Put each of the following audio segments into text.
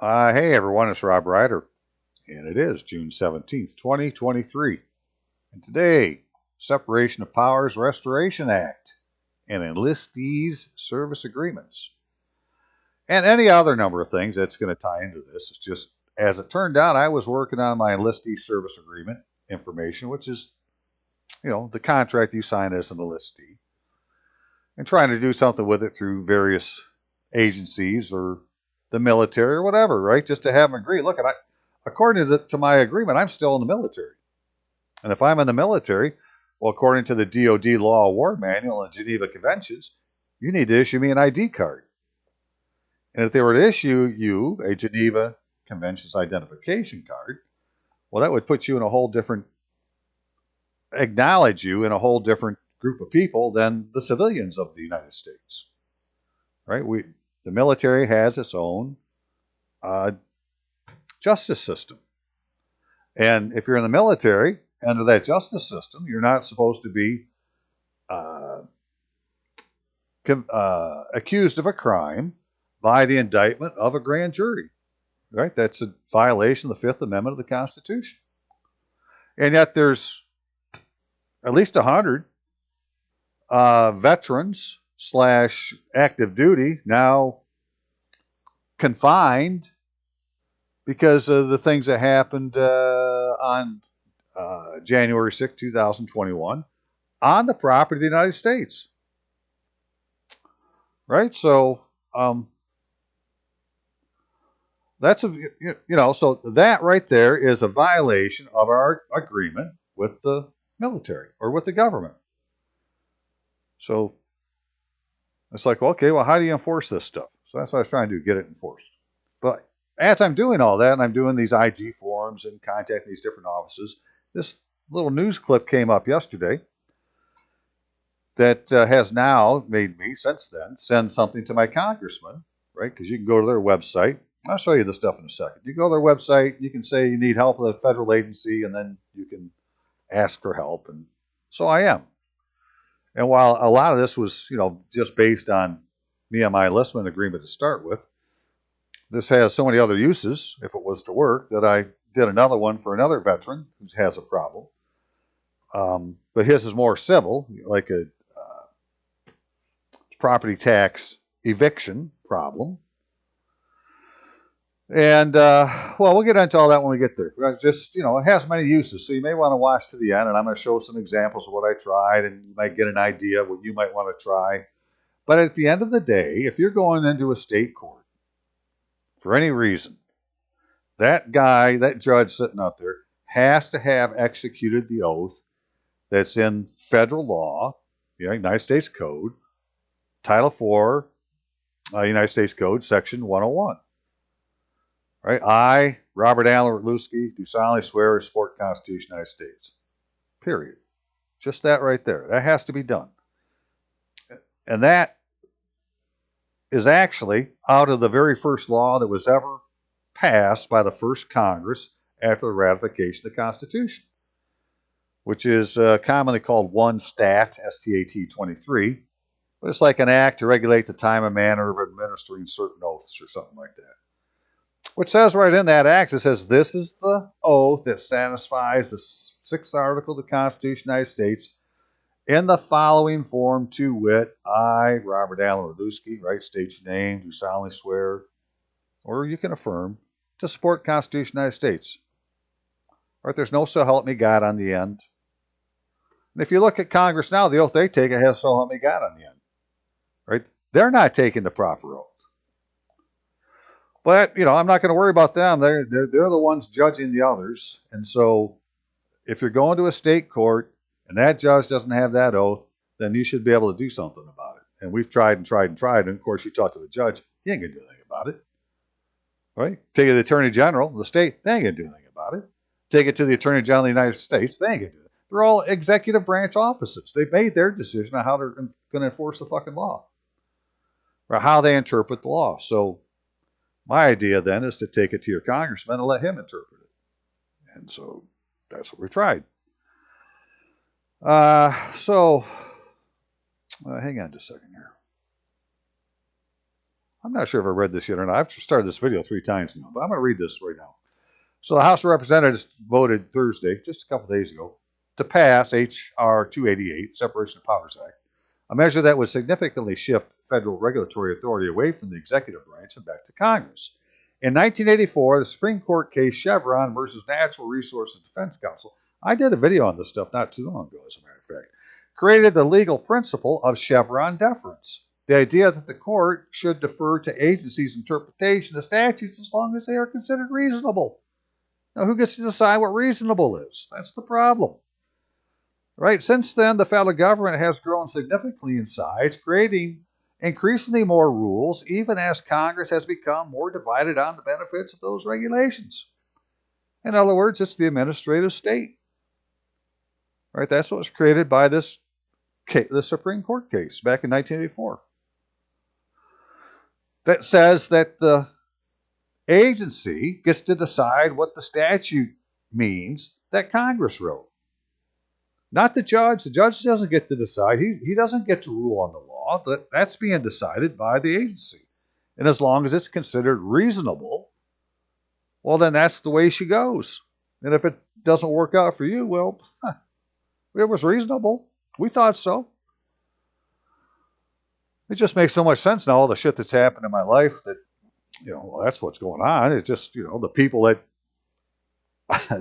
Hey everyone, it's Rob Ryder, and it is June 17th, 2023. And today, Separation of Powers Restoration Act and Enlistees Service Agreements. And any other number of things that's going to tie into this. It's just, as it turned out, I was working on my Enlistee Service Agreement information, which is, the contract you sign as an enlistee, and trying to do something with it through various agencies or the military or whatever, right? Just to have them agree. Look, according to my agreement, I'm still in the military. And if I'm in the military, well, according to the DoD Law Award Manual and Geneva Conventions, you need to issue me an ID card. And if they were to issue you a Geneva Conventions identification card, well, that would put you in a whole different, acknowledge you in a whole different group of people than the civilians of the United States, right? The military has its own justice system. And if you're in the military, under that justice system, you're not supposed to be accused of a crime by the indictment of a grand jury, right? That's a violation of the Fifth Amendment of the Constitution. And yet there's at least 100 veterans / active duty now confined because of the things that happened on January 6, 2021 on the property of the United States. Right? So that's so that right there is a violation of our agreement with the military or with the government. So it's like, okay, well, how do you enforce this stuff? So that's what I was trying to do, get it enforced. But as I'm doing all that, and I'm doing these IG forums and contacting these different offices, this little news clip came up yesterday that has now made me, since then, send something to my congressman, right? Because you can go to their website. I'll show you the stuff in a second. You go to their website, you can say you need help with a federal agency, and then you can ask for help. And so I am. And while a lot of this was, just based on me and my enlistment agreement to start with, this has so many other uses, if it was to work, that I did another one for another veteran who has a problem. But his is more civil, like a property tax eviction problem. And, we'll get into all that when we get there. Just, it has many uses, so you may want to watch to the end, and I'm going to show some examples of what I tried, and you might get an idea of what you might want to try. But at the end of the day, if you're going into a state court for any reason, that judge sitting up there, has to have executed the oath that's in federal law, United States Code, Title 4, United States Code, Section 101. Right? I, Robert Allen Enlistee, do solemnly swear to support the Constitution of the United States. Period. Just that right there. That has to be done. And that is actually out of the very first law that was ever passed by the first Congress after the ratification of the Constitution, which is commonly called 1 Stat, S-T-A-T 23, but it's like an act to regulate the time and manner of administering certain oaths or something like that. Which says right in that act, it says, this is the oath that satisfies the 6th article of the Constitution of the United States in the following form, to wit, I, Robert Allen Enlistee, right, state your name, do solemnly swear, or you can affirm, to support the Constitution of the United States. Right, there's no so help me God on the end. And if you look at Congress now, the oath they take, it has so help me God on the end. Right? They're not taking the proper oath. But, I'm not going to worry about them. They're the ones judging the others. And so if you're going to a state court and that judge doesn't have that oath, then you should be able to do something about it. And we've tried and tried and tried. And, of course, you talk to the judge, he ain't going to do anything about it. Right? Take it to the Attorney General of the state, they ain't going to do anything about it. Take it to the Attorney General of the United States, they ain't going to do it. They're all executive branch offices. They've made their decision on how they're going to enforce the fucking law, or how they interpret the law. So my idea then is to take it to your congressman and let him interpret it. And so that's what we tried. Hang on just a second here. I'm not sure if I read this yet or not. I've started this video 3 times now, but I'm going to read this right now. So the House of Representatives voted Thursday, just a couple days ago, to pass H.R. 288, Separation of Powers Act, a measure that would significantly shift federal regulatory authority away from the executive branch and back to Congress. In 1984, the Supreme Court case Chevron versus Natural Resources Defense Council, I did a video on this stuff not too long ago, as a matter of fact, created the legal principle of Chevron deference. The idea that the court should defer to agencies' interpretation of statutes as long as they are considered reasonable. Now, who gets to decide what reasonable is? That's the problem. Right? Since then, the federal government has grown significantly in size, creating increasingly more rules, even as Congress has become more divided on the benefits of those regulations. In other words, it's the administrative state. Right? That's what was created by the Supreme Court case back in 1984. That says that the agency gets to decide what the statute means that Congress wrote. Not the judge. The judge doesn't get to decide. He doesn't get to rule on the law. That's being decided by the agency. And as long as it's considered reasonable, well, then that's the way she goes. And if it doesn't work out for you, well, it was reasonable. We thought so. It just makes so much sense now, all the shit that's happened in my life, that, well, that's what's going on. It's just, the people that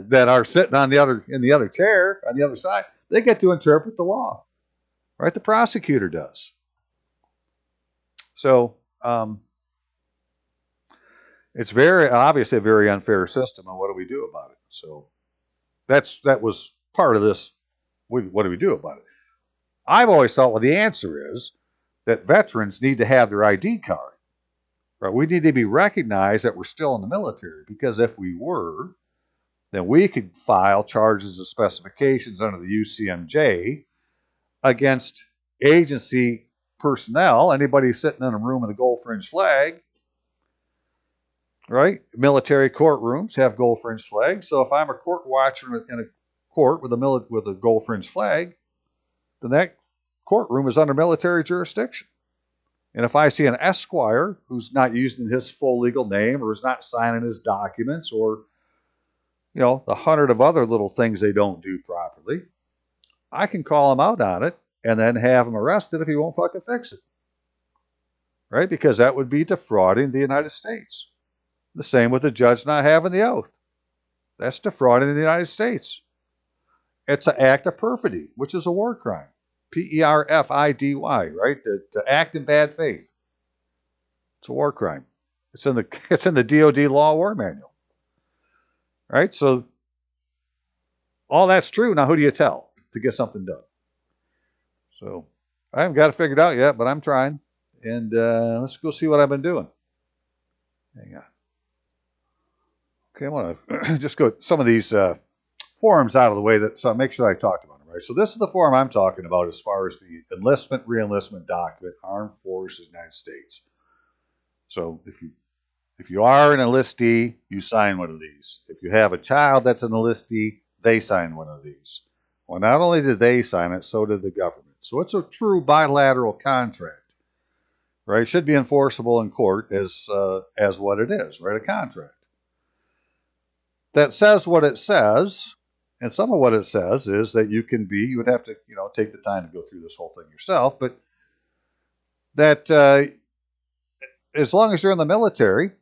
that are sitting in the other chair on the other side, they get to interpret the law, right? The prosecutor does. So it's very obviously a very unfair system, and what do we do about it? So that was part of this. What do we do about it? I've always thought, well, the answer is that veterans need to have their ID card. Right? We need to be recognized that we're still in the military, because if we were, then we could file charges of specifications under the UCMJ against agency personnel, anybody sitting in a room with a gold fringe flag, right? Military courtrooms have gold fringe flags. So if I'm a court watcher in a court with a gold fringe flag, then that courtroom is under military jurisdiction. And if I see an esquire who's not using his full legal name, or is not signing his documents, or the 100 of other little things they don't do properly, I can call him out on it and then have him arrested if he won't fucking fix it. Right? Because that would be defrauding the United States. The same with the judge not having the oath. That's defrauding the United States. It's an act of perfidy, which is a war crime. PERFIDY, right? To act in bad faith. It's a war crime. It's in the DOD Law War Manual. Right? So all that's true. Now, who do you tell to get something done? So I haven't got it figured out yet, but I'm trying. And let's go see what I've been doing. Hang on. Okay, I want to just go some of these forms out of the way, so I make sure I talked about them, right? So this is the form I'm talking about as far as the enlistment, reenlistment document, Armed Forces United States. So if you are an enlistee, you sign one of these. If you have a child that's an enlistee, they sign one of these. Well, not only did they sign it, so did the government. So it's a true bilateral contract, right? It should be enforceable in court as what it is, right? A contract that says what it says. And some of what it says is that you would have to, take the time to go through this whole thing yourself, but that as long as you're in the military,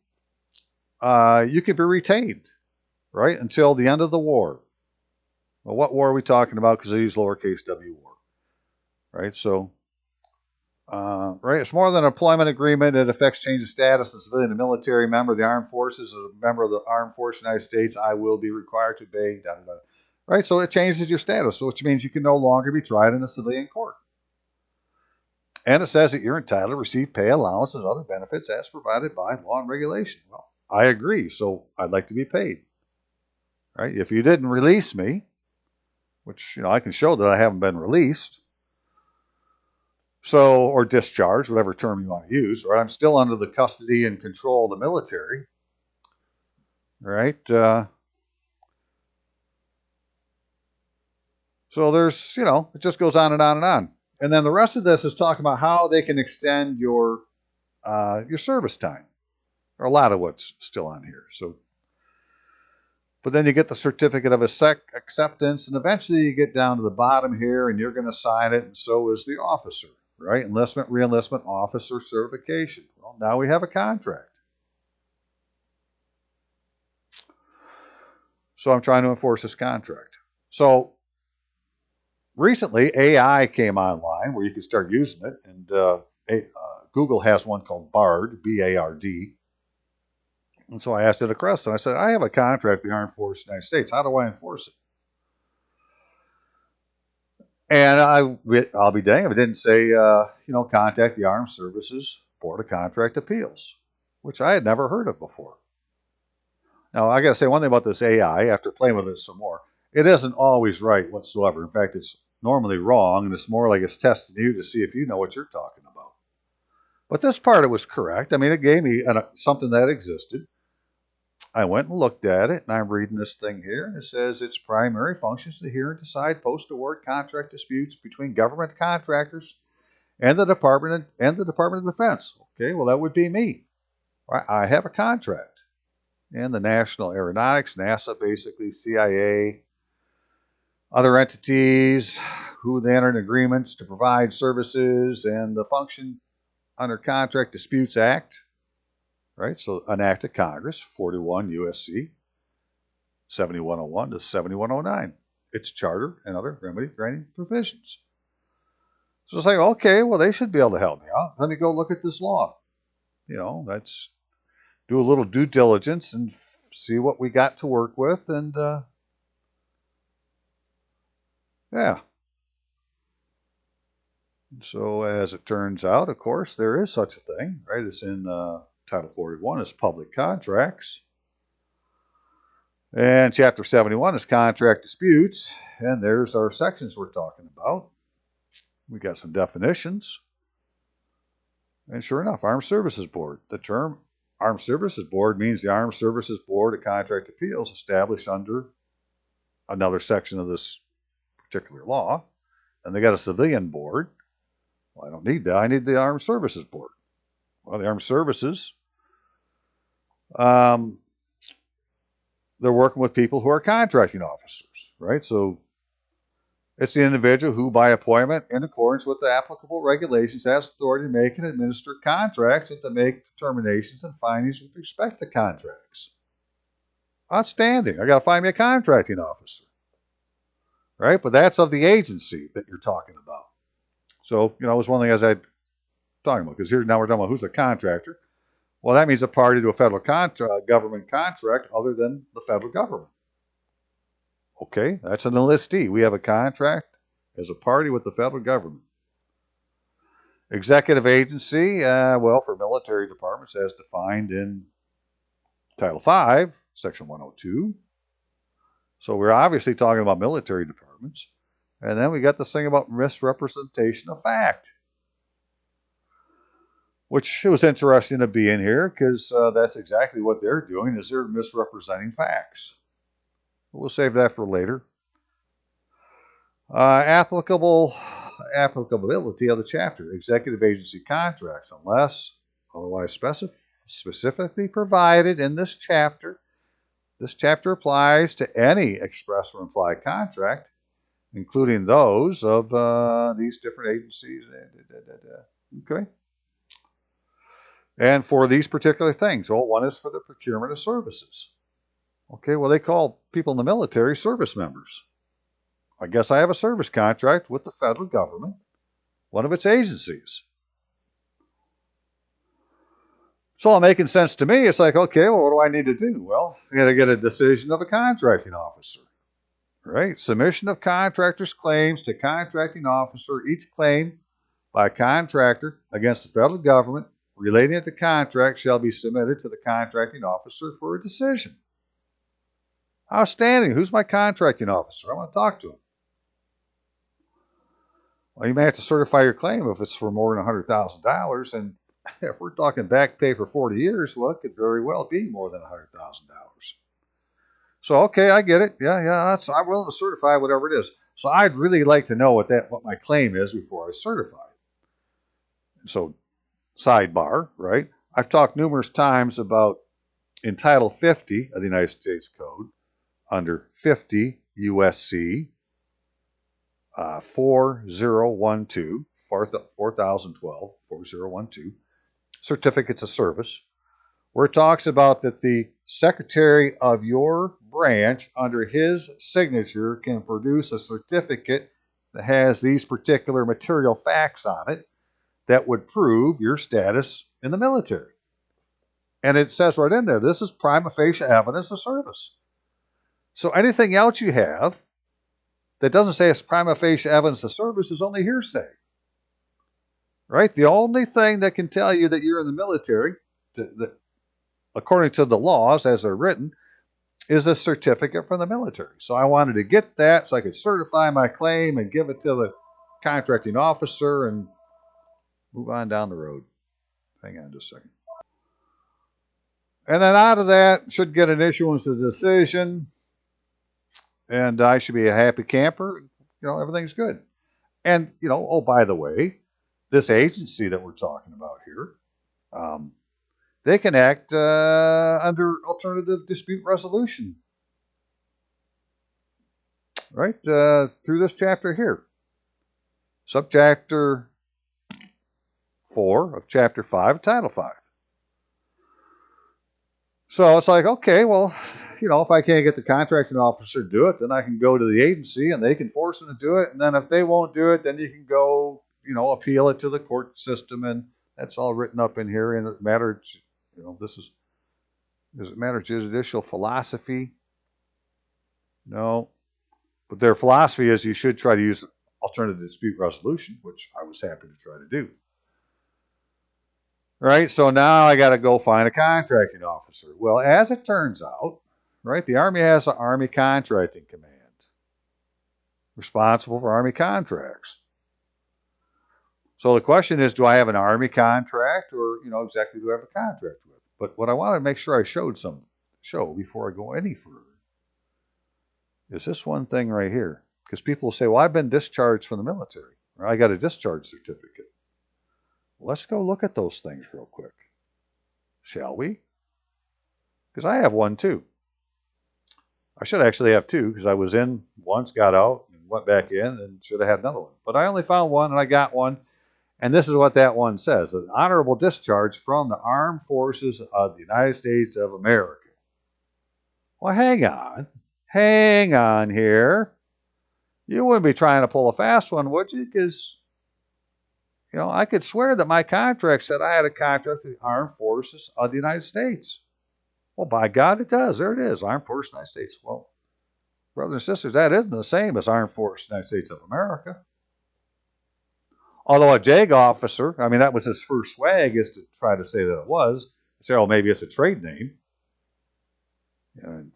you can be retained, right, until the end of the war. Well, what war are we talking about? Because I use lowercase w war, right? So, right, it's more than an employment agreement. It affects change of status as a civilian and military member of the armed forces. As a member of the armed forces of the United States, I will be required to obey, right? So it changes your status, which means you can no longer be tried in a civilian court. And it says that you're entitled to receive pay, allowances, and other benefits as provided by law and regulation. Well, I agree, so I'd like to be paid. Right? If you didn't release me, which, I can show that I haven't been released, or discharged, whatever term you want to use, or I'm still under the custody and control of the military, right? So there's, it just goes on and on and on. And then the rest of this is talking about how they can extend your your service time, or a lot of what's still on here. So, but then you get the certificate of acceptance, and eventually you get down to the bottom here, and you're going to sign it, and so is the officer, right? Enlistment, reenlistment, officer certification. Well, now we have a contract. So I'm trying to enforce this contract. So recently, AI came online where you can start using it, and Google has one called BARD, B-A-R-D. And so I asked it a question. I said, I have a contract with the Armed Forces of the United States. How do I enforce it? And I'll be dang if it didn't say, contact the Armed Services Board of Contract Appeals, which I had never heard of before. Now, I got to say one thing about this AI, after playing with it some more. It isn't always right whatsoever. In fact, it's normally wrong, and it's more like it's testing you to see if you know what you're talking about. But this part, it was correct. I mean, it gave me something that existed. I went and looked at it, and I'm reading this thing here, and it says its primary functions to hear and decide post-award contract disputes between government contractors and the Department of Defense. Okay, well, that would be me. I have a contract. And the National Aeronautics, NASA, basically, CIA, other entities who they entered agreements to provide services, and the function under Contract Disputes Act, right? So an act of Congress, 41 U.S.C. 7101 to 7109. Its charter and other remedy granting provisions. So it's like, okay, well, they should be able to help me out. Let me go look at this law. Let's do a little due diligence and see what we got to work with. And, yeah. So as it turns out, of course, there is such a thing, right? It's in Title 41 is public contracts. And Chapter 71 is contract disputes. And there's our sections we're talking about. We got some definitions. And sure enough, Armed Services Board. The term Armed Services Board means the Armed Services Board of Contract Appeals established under another section of this particular law. And they got a civilian board. Well, I don't need that. I need the Armed Services Board. Well, the Armed Services, they're working with people who are contracting officers, right? So it's the individual who, by appointment, in accordance with the applicable regulations, has authority to make and administer contracts and to make determinations and findings with respect to contracts. Outstanding. I got to find me a contracting officer, right? But that's of the agency that you're talking about. So, it was one thing as I'm talking about, because now we're talking about who's a contractor. Well, that means a party to a federal government contract other than the federal government. Okay, that's an enlistee. We have a contract as a party with the federal government. Executive agency, for military departments as defined in Title 5, Section 102. So we're obviously talking about military departments. And then we got this thing about misrepresentation of fact, which it was interesting to be in here because that's exactly what they're doing, is they're misrepresenting facts. We'll save that for later. Applicability of the chapter. Executive agency contracts, unless otherwise specifically provided in this chapter. This chapter applies to any express or implied contract, including those of these different agencies. Okay. And for these particular things, well, one is for the procurement of services. Okay, well, they call people in the military service members. I guess I have a service contract with the federal government, one of its agencies. It's all making sense to me. It's like, okay, well, what do I need to do? Well, I got to get a decision of a contracting officer, right? Submission of contractor's claims to contracting officer. Each claim by a contractor against the federal government relating to contract shall be submitted to the contracting officer for a decision. Outstanding. Who's my contracting officer? I want to talk to him. Well, you may have to certify your claim if it's for more than $100,000. And if we're talking back pay for 40 years, well, it could very well be more than $100,000. So, okay, I get it. Yeah, I'm willing to certify whatever it is. So I'd really like to know what my claim is before I certify it. So sidebar, right? I've talked numerous times about in Title 50 of the United States Code, under 50 USC 4012, 4012, 4012, certificates of service, where it talks about that the secretary of your branch, under his signature, can produce a certificate that has these particular material facts on it that would prove your status in the military. And it says right in there, this is prima facie evidence of service. So anything else you have that doesn't say it's prima facie evidence of service is only hearsay. Right? The only thing that can tell you that you're in the military, that according to the laws as they're written, is a certificate from the military. So I wanted to get that so I could certify my claim and give it to the contracting officer and move on down the road. Hang on just a second. And then out of that, should get an issuance of decision, and I should be a happy camper. Everything's good. And, oh, by the way, this agency that we're talking about here, they can act under alternative dispute resolution, right, through this chapter here. Subchapter 4 of Chapter 5, Title 5. So it's like, okay, well, if I can't get the contracting officer to do it, then I can go to the agency and they can force them to do it. And then if they won't do it, then you can go, appeal it to the court system. And that's all written up in here. And it matters, does it matter judicial philosophy? No. But their philosophy is you should try to use alternative dispute resolution, which I was happy to try to do. Right, so now I got to go find a contracting officer. Well, as it turns out, right, the Army has an Army Contracting Command, responsible for Army contracts. So the question is, do I have an Army contract, or exactly do I have a contract with? But what I wanted to make sure I show before I go any further is this one thing right here, because people will say, "Well, I've been discharged from the military, or I got a discharge certificate." Let's go look at those things real quick, shall we? Because I have one too. I should actually have two, because I was in once, got out, and went back in, and should have had another one. But I only found one, and I got one. And this is what that one says: an honorable discharge from the Armed Forces of the United States of America. Well, hang on here. You wouldn't be trying to pull a fast one, would you? Because I could swear that my contract said I had a contract with the Armed Forces of the United States. Well, by God, it does. There it is, Armed Forces of the United States. Well, brothers and sisters, that isn't the same as Armed Forces of the United States of America. Although a JAG officer, that was his first swag, is to try to say that it was. Say, oh, maybe it's a trade name. And,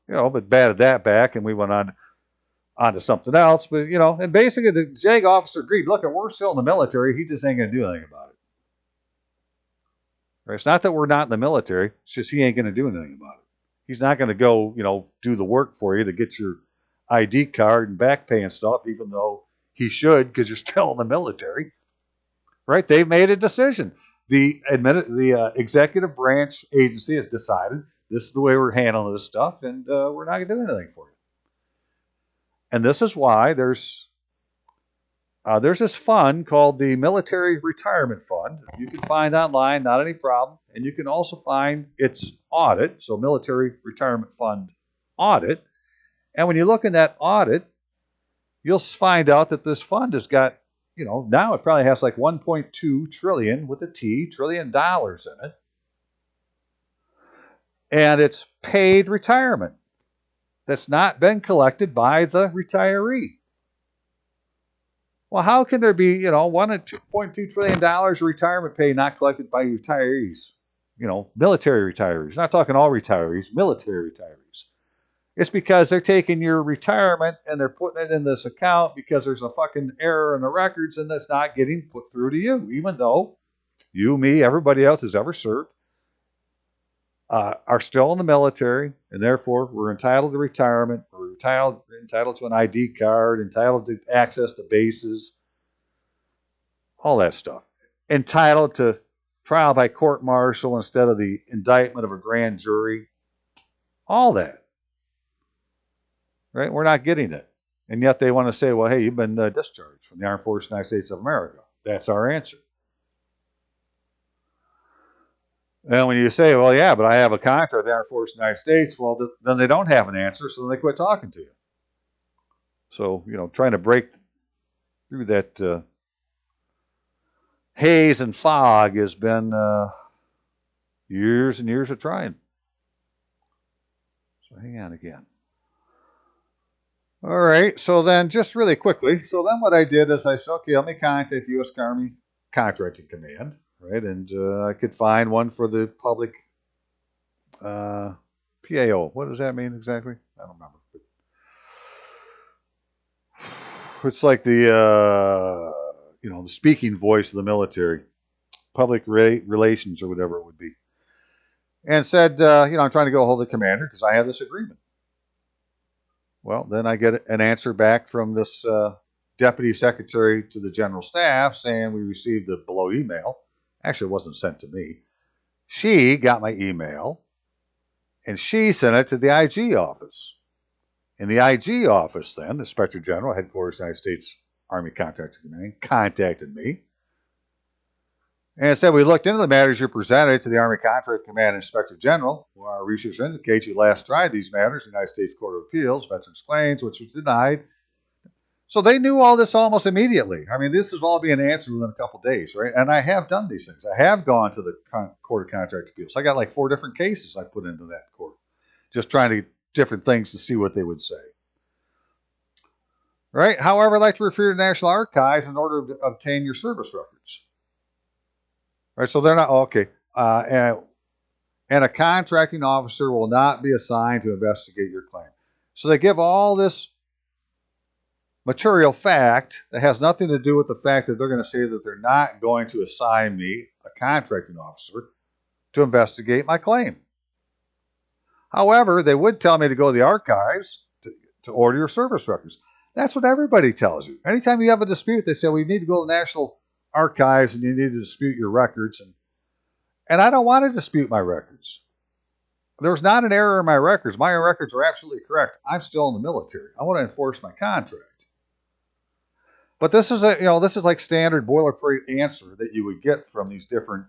but batted that back, and we went on to something else. But, and basically the JAG officer agreed, look, we're still in the military. He just ain't going to do anything about it. Right? It's not that we're not in the military. It's just he ain't going to do anything about it. He's not going to go, do the work for you to get your ID card and back pay and stuff, even though he should, because you're still in the military. Right? They've made a decision. The executive branch agency has decided this is the way we're handling this stuff, and we're not going to do anything for you. And this is why there's this fund called the Military Retirement Fund. You can find online, not any problem. And you can also find its audit, so Military Retirement Fund audit. And when you look in that audit, you'll find out that this fund has got, now it probably has like 1.2 trillion with a T, trillion dollars in it. And it's paid retirement that's not been collected by the retiree. Well, how can there be, $1.2 trillion retirement pay not collected by retirees? Military retirees. Not talking all retirees, military retirees. It's because they're taking your retirement and they're putting it in this account because there's a fucking error in the records and that's not getting put through to you, even though you, me, everybody else who's ever served are still in the military, and therefore we're entitled to retirement, we're entitled to an ID card, entitled to access to bases, all that stuff. entitled to trial by court martial instead of the indictment of a grand jury. All that, right? We're not getting it. And yet they want to say, well, hey, you've been discharged from the Armed Forces of the United States of America. That's our answer. And when you say, well, yeah, but I have a contract with the Armed Forces of the United States, well, then they don't have an answer, so then they quit talking to you. So, trying to break through that haze and fog has been years and years of trying. So hang on again. All right, so then just really quickly, so then what I did is I said, okay, let me contact the U.S. Army Contracting Command, right? And I could find one for the public PAO. What does that mean exactly? I don't remember. It's like the the speaking voice of the military, public relations or whatever it would be, and said, I'm trying to go hold the commander because I have this agreement. Well, then I get an answer back from this deputy secretary to the general staff saying we received the below email. Actually, it wasn't sent to me. She got my email, and she sent it to the IG office. And the IG office then, the Inspector General, Headquarters United States Army Contracting Command, contacted me and said, we looked into the matters you presented to the Army Contracting Command Inspector General. Well, our research indicates you last tried these matters in the United States Court of Appeals, Veterans Claims, which was denied. So they knew all this almost immediately. I mean, this is all being answered within a couple of days, right? And I have done these things. I have gone to the Court of Contract Appeals. I got like 4 different cases I put into that court, just trying to get different things to see what they would say. Right? However, I'd like to refer to the National Archives in order to obtain your service records. Right? So they're not, okay. And a contracting officer will not be assigned to investigate your claim. So they give all this material fact that has nothing to do with the fact that they're going to say that they're not going to assign me, a contracting officer, to investigate my claim. However, they would tell me to go to the archives to order your service records. That's what everybody tells you. Anytime you have a dispute, they say, well, you need to go to the National Archives and you need to dispute your records. And I don't want to dispute my records. There's not an error in my records. My records are absolutely correct. I'm still in the military. I want to enforce my contract. But this is this is like standard boilerplate answer that you would get from these different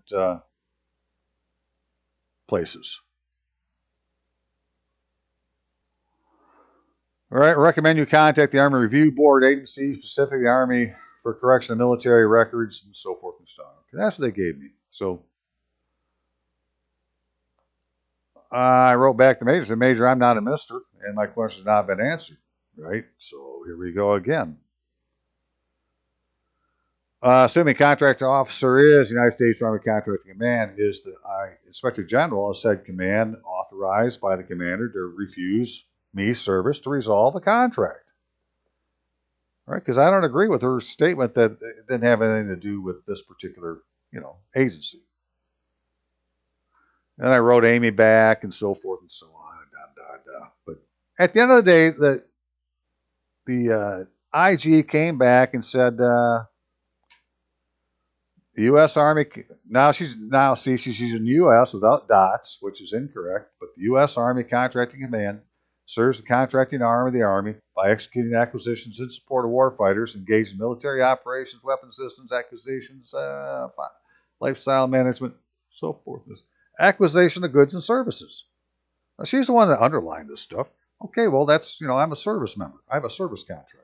places. All right, recommend you contact the Army Review Board agency, specifically the Army for Correction of Military Records, and so forth and so on. Okay, that's what they gave me. So I wrote back to Major, said, Major, I'm not a minister, and my question has not been answered. Right? So here we go again. Assuming contracting officer is United States Army Contracting Command, is the Inspector General of said command authorized by the commander to refuse me service to resolve the contract? Right? Because I don't agree with her statement that it didn't have anything to do with this particular, agency. And I wrote Amy back and so forth and so on. But at the end of the day, the IG came back and said, the U.S. Army, she's in the U.S. without dots, which is incorrect, but the U.S. Army Contracting Command serves the contracting arm of the Army by executing acquisitions in support of warfighters engaged in military operations, weapon systems, acquisitions, lifestyle management, so forth. Acquisition of goods and services. Now, she's the one that underlined this stuff. Okay, well, that's, I'm a service member. I have a service contract.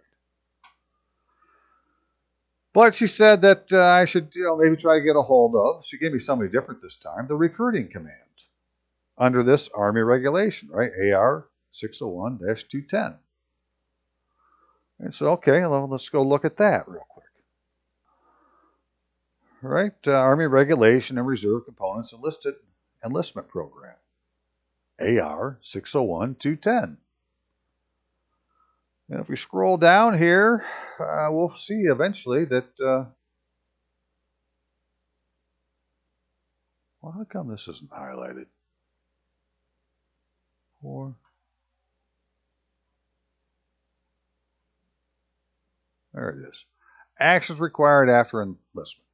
But she said that I should, maybe try to get a hold of, she gave me somebody different this time, the recruiting command under this Army regulation, right? AR 601-210. And so, okay, well, let's go look at that real quick. All right, Army Regulation and Reserve Components Enlistment Program, AR 601-210. And if we scroll down here, we'll see eventually that, well, how come this isn't highlighted? There it is. Actions required after enlistment.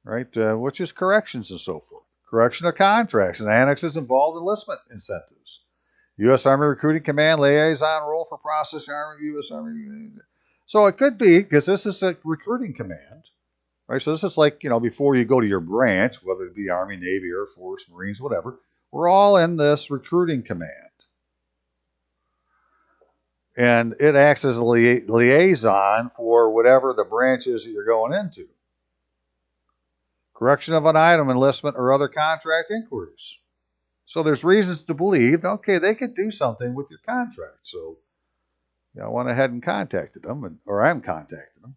right? Which is corrections and so forth. Correction of contracts and annexes involved enlistment incentives. U.S. Army Recruiting Command liaison role for processing Army, U.S. Army. So it could be, because this is a recruiting command, right? So this is like, before you go to your branch, whether it be Army, Navy, Air Force, Marines, whatever, we're all in this recruiting command. And it acts as a liaison for whatever the branch is that you're going into. Correction of an item, enlistment, or other contract inquiries. So there's reasons to believe, okay, they could do something with your contract. So I went ahead and contacted them, or I'm contacting them.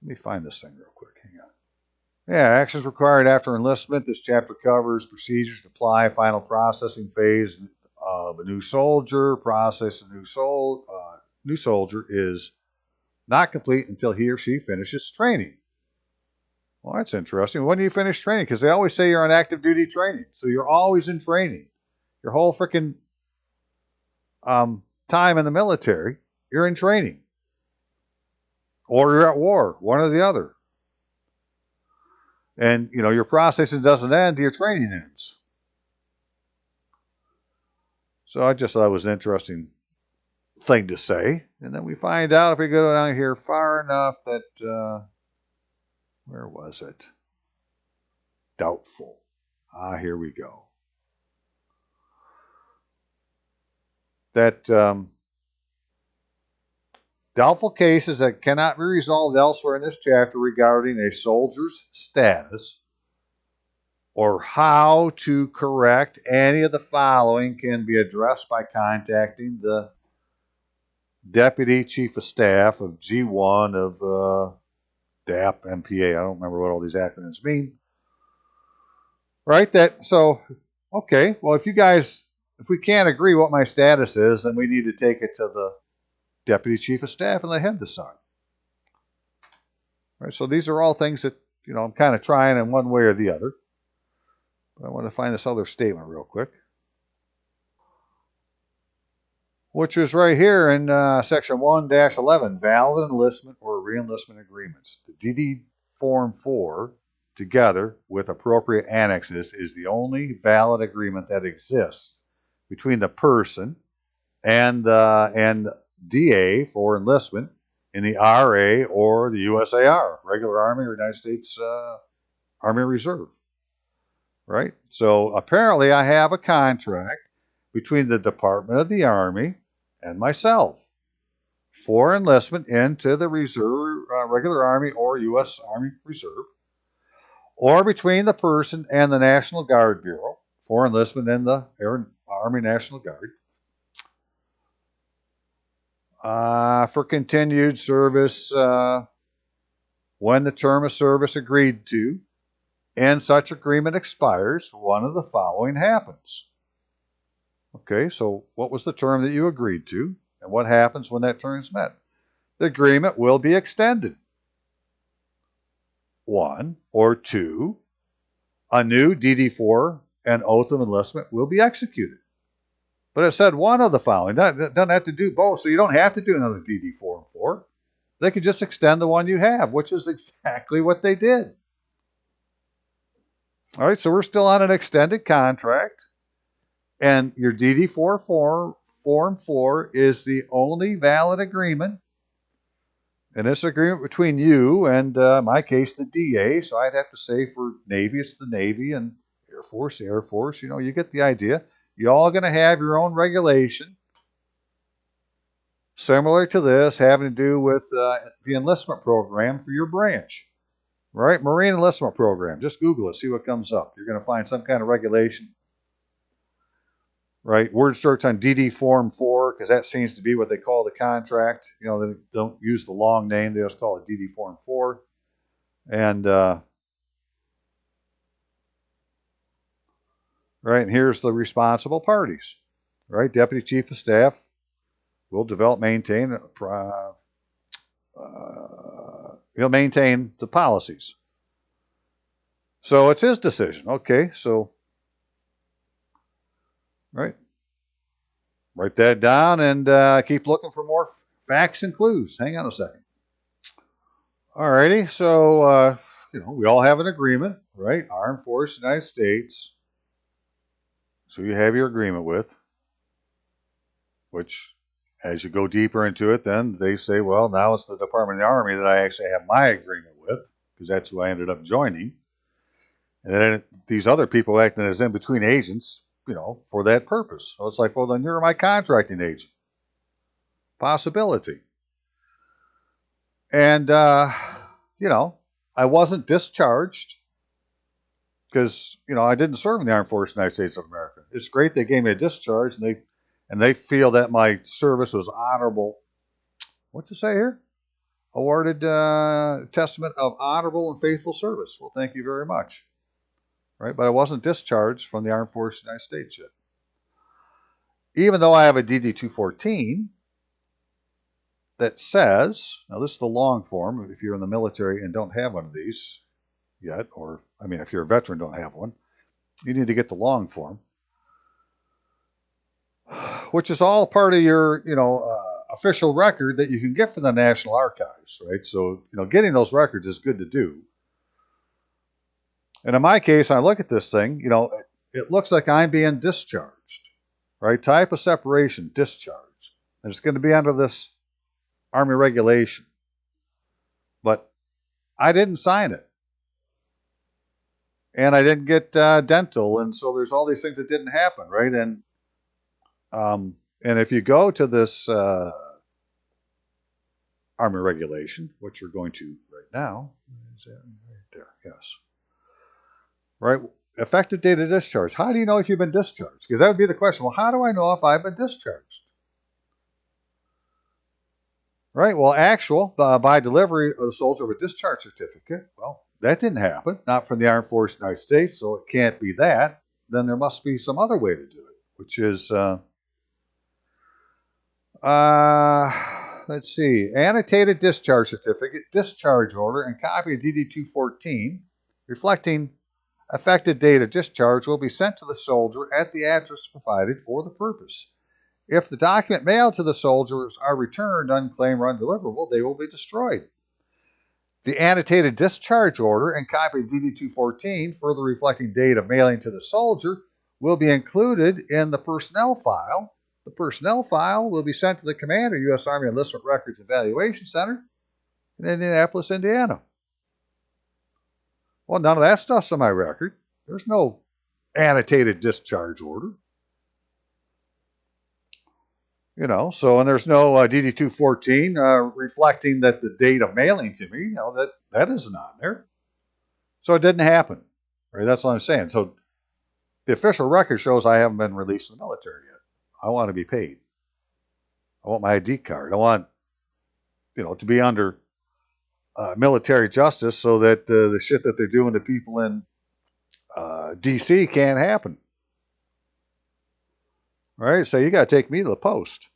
Let me find this thing real quick. Hang on. Yeah, actions required after enlistment. This chapter covers procedures to apply final processing phase of a new soldier. Process a new soldier is not complete until he or she finishes training. Well, that's interesting. When do you finish training? Because they always say you're on active duty training. So you're always in training. Your whole freaking time in the military, you're in training. Or you're at war, one or the other. And, your processing doesn't end till your training ends. So I just thought it was an interesting thing to say. And then we find out, if we go down here far enough, that, where was it? Doubtful. Here we go. That doubtful cases that cannot be resolved elsewhere in this chapter regarding a soldier's status or how to correct any of the following can be addressed by contacting the Deputy Chief of Staff of G1 of DAP, MPA. I don't remember what all these acronyms mean. Right? Okay, well, if we can't agree what my status is, then we need to take it to the Deputy Chief of Staff and let him decide. Right? So these are all things that, I'm kind of trying in one way or the other. But I want to find this other statement real quick, which is right here in section 1-11, valid enlistment or reenlistment agreements. The DD Form 4, together with appropriate annexes, is the only valid agreement that exists between the person and DA for enlistment in the RA or the USAR, regular Army or United States Army Reserve. Right? So apparently I have a contract between the Department of the Army and myself for enlistment into the Reserve, regular Army or U.S. Army Reserve, or between the person and the National Guard Bureau for enlistment in the Army National Guard for continued service when the term of service agreed to and such agreement expires, one of the following happens. Okay, so what was the term that you agreed to, and what happens when that term is met? The agreement will be extended. 1, or 2, a new DD4 and oath of enlistment will be executed. But it said one of the following. That doesn't have to do both, so you don't have to do another DD4 and 4. They could just extend the one you have, which is exactly what they did. All right, so we're still on an extended contract, and your DD4 Form 4 is the only valid agreement, and it's an agreement between you and, in my case, the DA, so I'd have to say for Navy, it's the Navy, and Air Force, Air Force. You get the idea. You're all going to have your own regulation, similar to this, having to do with the enlistment program for your branch. Right? Marine enlistment program. Just Google it. See what comes up. You're going to find some kind of regulation. Right? Word search on DD Form 4, because that seems to be what they call the contract. They don't use the long name. They just call it DD Form 4. And, right, and here's the responsible parties. Right? Deputy Chief of Staff will develop, maintain, he'll maintain the policies. So it's his decision. Okay, so right, write that down and keep looking for more facts and clues. Hang on a second. Alrighty, so we all have an agreement, right? Armed Forces, United States. So you have your agreement with, which as you go deeper into it, then they say, well, now it's the Department of the Army that I actually have my agreement with, because that's who I ended up joining. And then these other people acting as in-between agents, for that purpose. So it's like, well, then you're my contracting agent. Possibility. And, I wasn't discharged because, I didn't serve in the Armed Forces of the United States of America. It's great they gave me a discharge, and they feel that my service was honorable. What to say here? Awarded testament of honorable and faithful service. Well, thank you very much. Right? But I wasn't discharged from the Armed Forces of the United States yet. Even though I have a DD-214 that says, now this is the long form, if you're in the military and don't have one of these yet, or, if you're a veteran, don't have one, you need to get the long form, which is all part of your, official record that you can get from the National Archives, right? So, getting those records is good to do. And in my case, I look at this thing, it looks like I'm being discharged, right? Type of separation, discharge. And it's going to be under this Army regulation. But I didn't sign it. And I didn't get dental. And so there's all these things that didn't happen, right? And if you go to this Army regulation, which you're going to right now, is that right there? Yes. Right? Effective date of discharge. How do you know if you've been discharged? Because that would be the question. Well, how do I know if I've been discharged? Right? Well, actual, by delivery of the soldier of a discharge certificate. Well, that didn't happen. Not from the Armed Forces of the United States, so it can't be that. Then there must be some other way to do it, which is, let's see, annotated discharge certificate, discharge order, and copy of DD-214 reflecting effective date of discharge will be sent to the soldier at the address provided for the purpose. If the document mailed to the soldiers are returned unclaimed or undeliverable, they will be destroyed. The annotated discharge order and copy of DD-214, further reflecting date of mailing to the soldier, will be included in the personnel file. The personnel file will be sent to the commander, U.S. Army Enlistment Records Evaluation Center in Indianapolis, Indiana. Well, none of that stuff's on my record. There's no annotated discharge order. So, and there's no DD-214 reflecting that the date of mailing to me, that isn't on there. So it didn't happen. Right? That's what I'm saying. So the official record shows I haven't been released from the military yet. I want to be paid. I want my ID card. I want, to be under military justice so that the shit that they're doing to people in D.C. can't happen. Right? So you got to take me to the post.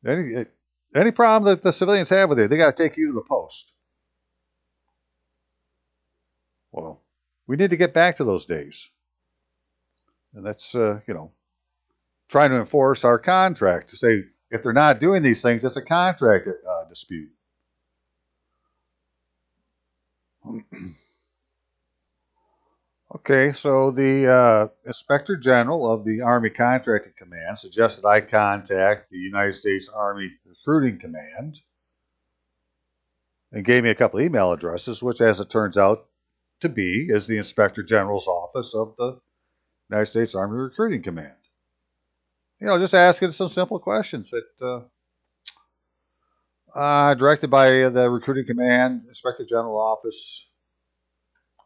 Any problem that the civilians have with it, they got to take you to the post. Well, we need to get back to those days. And that's, trying to enforce our contract to say if they're not doing these things, it's a contract dispute. Okay, so the Inspector General of the Army Contracting Command suggested I contact the United States Army Recruiting Command and gave me a couple of email addresses, which, as it turns out to be, is the Inspector General's office of the United States Army Recruiting Command. Just asking some simple questions that directed by the Recruiting Command, Inspector General Office,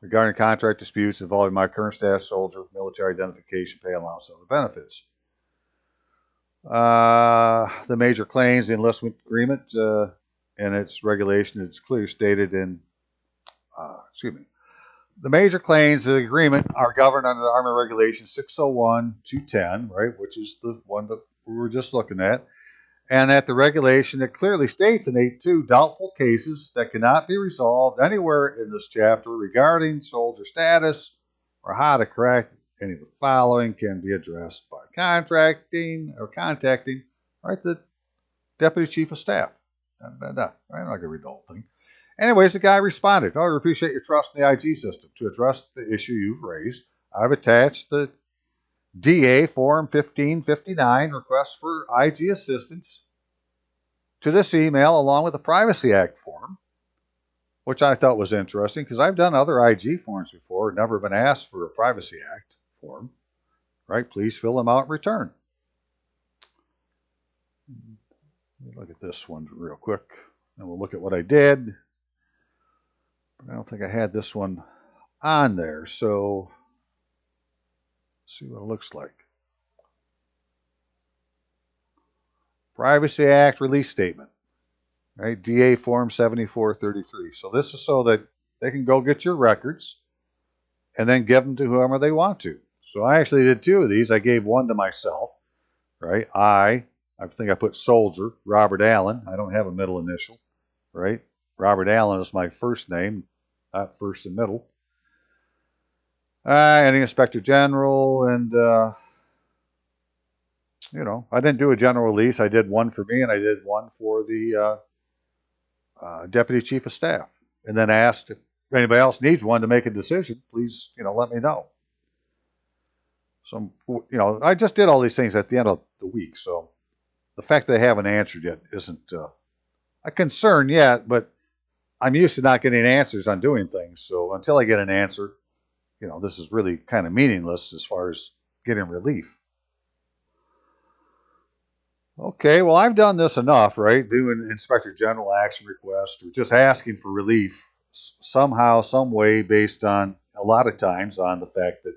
regarding contract disputes involving my current staff soldier, military identification, pay allowance, and other benefits. The major claims, the enlistment agreement, and its regulation, it's clearly stated in, the major claims of the agreement are governed under the Army Regulation 601-210, right, which is the one that we were just looking at, and that the regulation that clearly states in 8.2 doubtful cases that cannot be resolved anywhere in this chapter regarding soldier status or how to correct any of the following can be addressed by contacting right, the Deputy Chief of Staff. I'm not going to read the whole thing. Anyways, the guy responded, "Oh, I appreciate your trust in the IG system. To address the issue you've raised, I've attached the DA Form 1559 request for IG assistance to this email along with the Privacy Act form," which I thought was interesting because I've done other IG forms before, never been asked for a Privacy Act form, right? Please fill them out and return. Let me look at this one real quick, and we'll look at what I did. I don't think I had this one on there, so let's see what it looks like. Privacy Act release statement, right? DA Form 7433. So this is so that they can go get your records and then give them to whoever they want to. So I actually did two of these. I gave one to myself, right? I think I put soldier, Robert Allen. I don't have a middle initial, right? Robert Allen is my first name, not first and middle. And the Inspector General, and I didn't do a general release. I did one for me, and I did one for the Deputy Chief of Staff, and then asked if anybody else needs one to make a decision, please, let me know. So, I just did all these things at the end of the week, so the fact that they haven't answered yet isn't a concern yet, but I'm used to not getting answers on doing things, so until I get an answer, this is really kind of meaningless as far as getting relief. Okay, well, I've done this enough, right? Doing Inspector General action requests or just asking for relief somehow, some way, based on a lot of times on the fact that,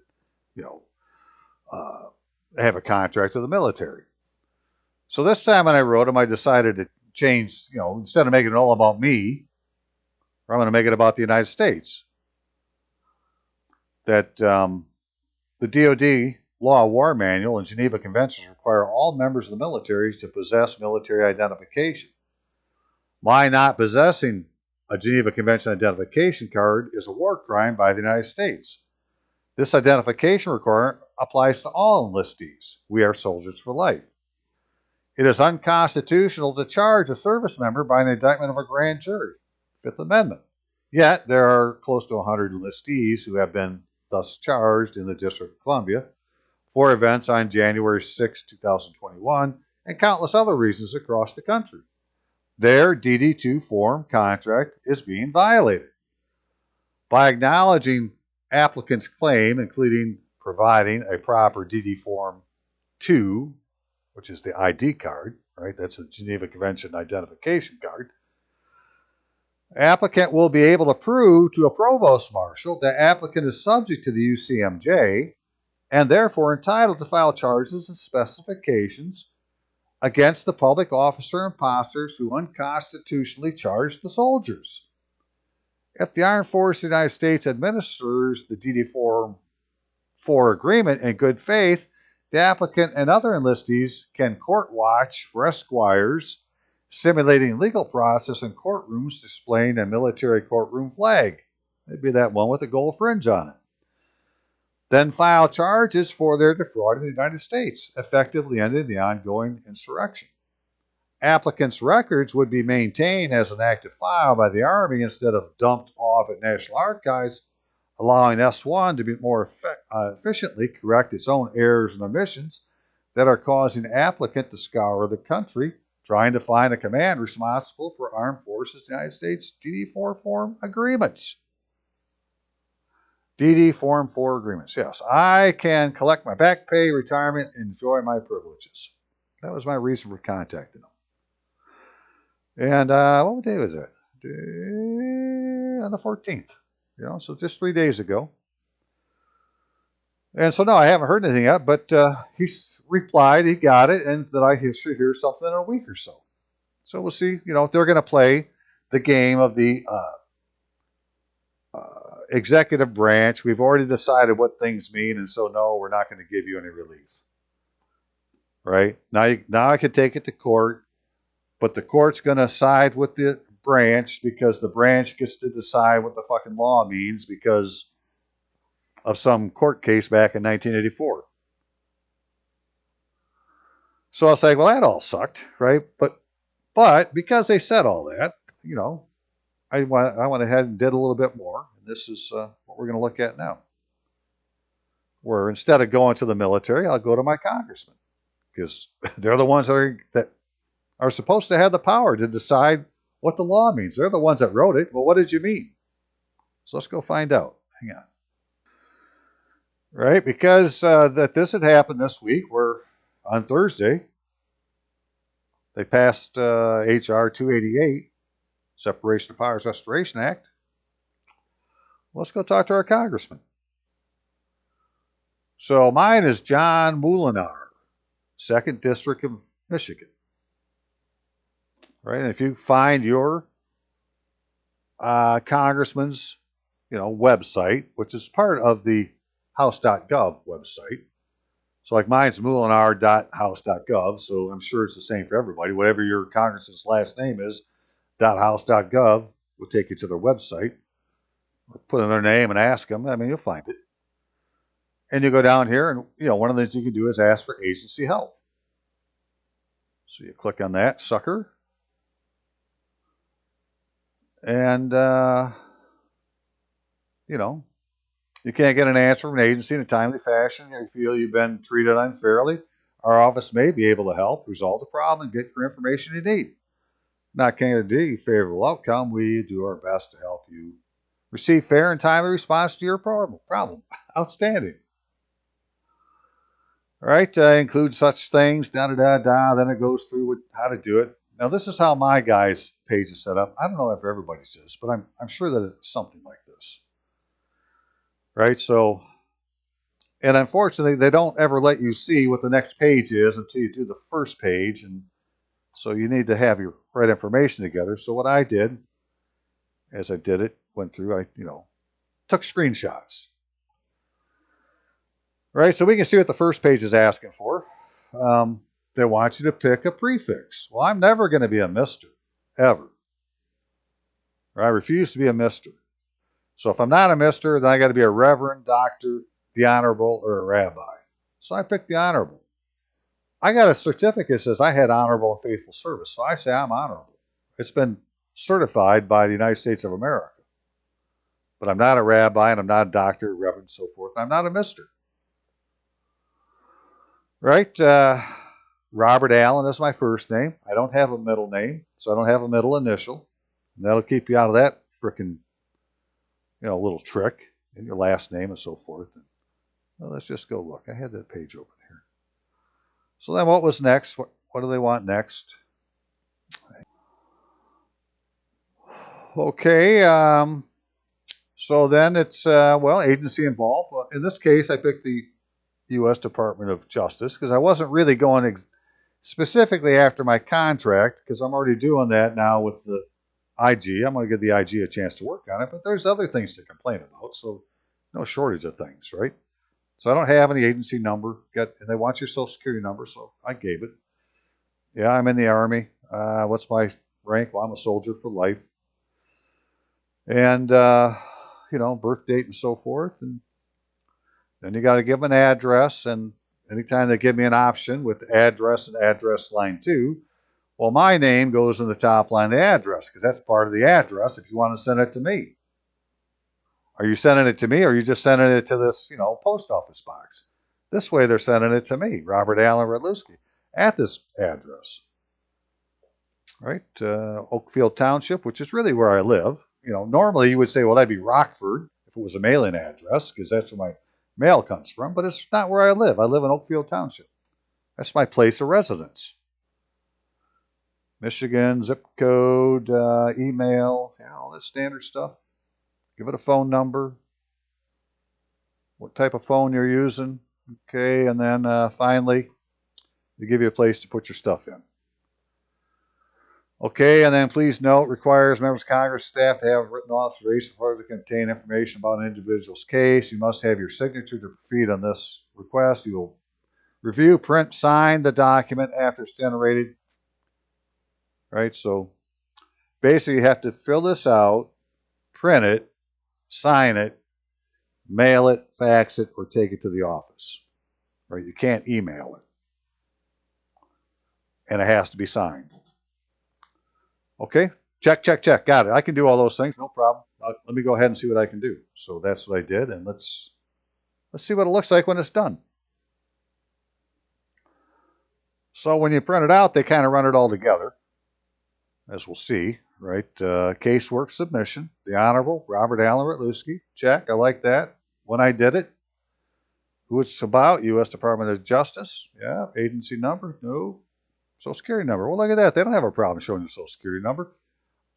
I have a contract with the military. So this time when I wrote them, I decided to change, instead of making it all about me, I'm going to make it about the United States. That the DoD Law of War Manual and Geneva Conventions require all members of the military to possess military identification. My not possessing a Geneva Convention identification card is a war crime by the United States. This identification requirement applies to all enlistees. We are soldiers for life. It is unconstitutional to charge a service member by an indictment of a grand jury, Fifth Amendment. Yet, there are close to 100 enlistees who have been thus charged in the District of Columbia for events on January 6, 2021, and countless other reasons across the country. Their DD2 form contract is being violated. By acknowledging applicants' claim, including providing a proper DD Form 2, which is the ID card, right? That's a Geneva Convention identification card. Applicant will be able to prove to a provost marshal that applicant is subject to the UCMJ and therefore entitled to file charges and specifications against the public officer imposters who unconstitutionally charged the soldiers. If the Armed Forces of the United States administers the DD Form 4 agreement in good faith, the applicant and other enlistees can court watch for esquires simulating legal process in courtrooms displaying a military courtroom flag. Maybe that one with a gold fringe on it. Then file charges for their defrauding the United States, effectively ending the ongoing insurrection. Applicants' records would be maintained as an active file by the Army instead of dumped off at National Archives, allowing S1 to be more efficiently correct its own errors and omissions that are causing applicant to scour the country trying to find a command responsible for Armed Forces of the United States DD4 form agreements. DD Form 4 agreements. Yes, I can collect my back pay, retirement, and enjoy my privileges. That was my reason for contacting them. And what day was it? On the 14th. So just 3 days ago. And so, no, I haven't heard anything yet, but he's replied, he got it, and that I should hear something in a week or so. So we'll see, if they're going to play the game of the executive branch. We've already decided what things mean, and so, no, we're not going to give you any relief. Right? Now I can take it to court, but the court's going to side with the branch because the branch gets to decide what the fucking law means because of some court case back in 1984. So I was like, well, that all sucked, right? But because they said all that, I went ahead and did a little bit more. And this is what we're going to look at now. Where instead of going to the military, I'll go to my congressman because they're the ones that are supposed to have the power to decide what the law means. They're the ones that wrote it. Well, what did you mean? So let's go find out. Hang on. Right, because that this had happened this week, where on Thursday they passed H.R. 288, Separation of Powers Restoration Act. Let's go talk to our congressman. So mine is John Moulinar, 2nd District of Michigan. Right, and if you find your congressman's, website, which is part of the House.gov website. So like mine's moulinar.house.gov, so I'm sure it's the same for everybody. Whatever your congressman's last name is, .house.gov will take you to their website. Put in their name and ask them. I mean, you'll find it. And you go down here, and one of the things you can do is ask for agency help. So you click on that sucker, and you can't get an answer from an agency in a timely fashion. You feel you've been treated unfairly. Our office may be able to help resolve the problem and get your information you need. Not guarantee a favorable outcome. We do our best to help you receive fair and timely response to your problem. Outstanding. All right, include such things, Then it goes through how to do it. Now, this is how my guy's page is set up. I don't know if everybody's is, but I'm sure that it's something like this. Right, so, and unfortunately, they don't ever let you see what the next page is until you do the first page, and so you need to have your right information together. So what I did, as I did it, went through, I took screenshots. Right, so we can see what the first page is asking for. They want you to pick a prefix. Well, I'm never going to be a Mr. Ever. Or I refuse to be a Mr. So if I'm not a Mr., then I got to be a Reverend, Doctor, the Honorable, or a Rabbi. So I picked the Honorable. I got a certificate that says I had honorable and faithful service, so I say I'm honorable. It's been certified by the United States of America. But I'm not a rabbi, and I'm not a doctor, reverend, and so forth. I'm not a Mr. Right? Robert Allen is my first name. I don't have a middle name, so I don't have a middle initial. And that'll keep you out of that frickin', little trick in your last name and so forth. And, well, let's just go look. I had that page open here. So then what was next? What do they want next? Okay. So then it's, agency involved. Well, in this case, I picked the U.S. Department of Justice because I wasn't really going specifically after my contract because I'm already doing that now with the IG. I'm going to give the IG a chance to work on it, but there's other things to complain about, so no shortage of things, right? So I don't have any agency number, and they want your social security number, so I gave it. Yeah, I'm in the Army. What's my rank? Well, I'm a soldier for life. And, birth date and so forth. And then you got to give them an address, and anytime they give me an option with address and address line 2, well, my name goes in the top line of the address because that's part of the address if you want to send it to me. Are you sending it to me or are you just sending it to this, post office box? This way they're sending it to me, Robert Allen Redlewski, at this address. Right? Oakfield Township, which is really where I live. Normally you would say, well, that'd be Rockford if it was a mailing address because that's where my mail comes from, but it's not where I live. I live in Oakfield Township. That's my place of residence. Michigan, zip code, email, all that standard stuff. Give it a phone number. What type of phone you're using. Okay, and then finally, they give you a place to put your stuff in. Okay, and then please note, requires members of Congress staff to have written authorization for to contain information about an individual's case. You must have your signature to proceed on this request. You will review, print, sign the document after it's generated. Right, so basically you have to fill this out, print it, sign it, mail it, fax it, or take it to the office. Right, you can't email it. And it has to be signed. Okay, Check, check, check. Got it. I can do all those things. No problem. Let me go ahead and see what I can do. So that's what I did, and let's see what it looks like when it's done. So when you print it out, they kind of run it all together, as we'll see, right? Casework submission, the Honorable Robert Allen Enlistee. Check. I like that. When I did it, who it's about, U.S. Department of Justice. Yeah. Agency number. No. Social Security number. Well, look at that. They don't have a problem showing you Social Security number.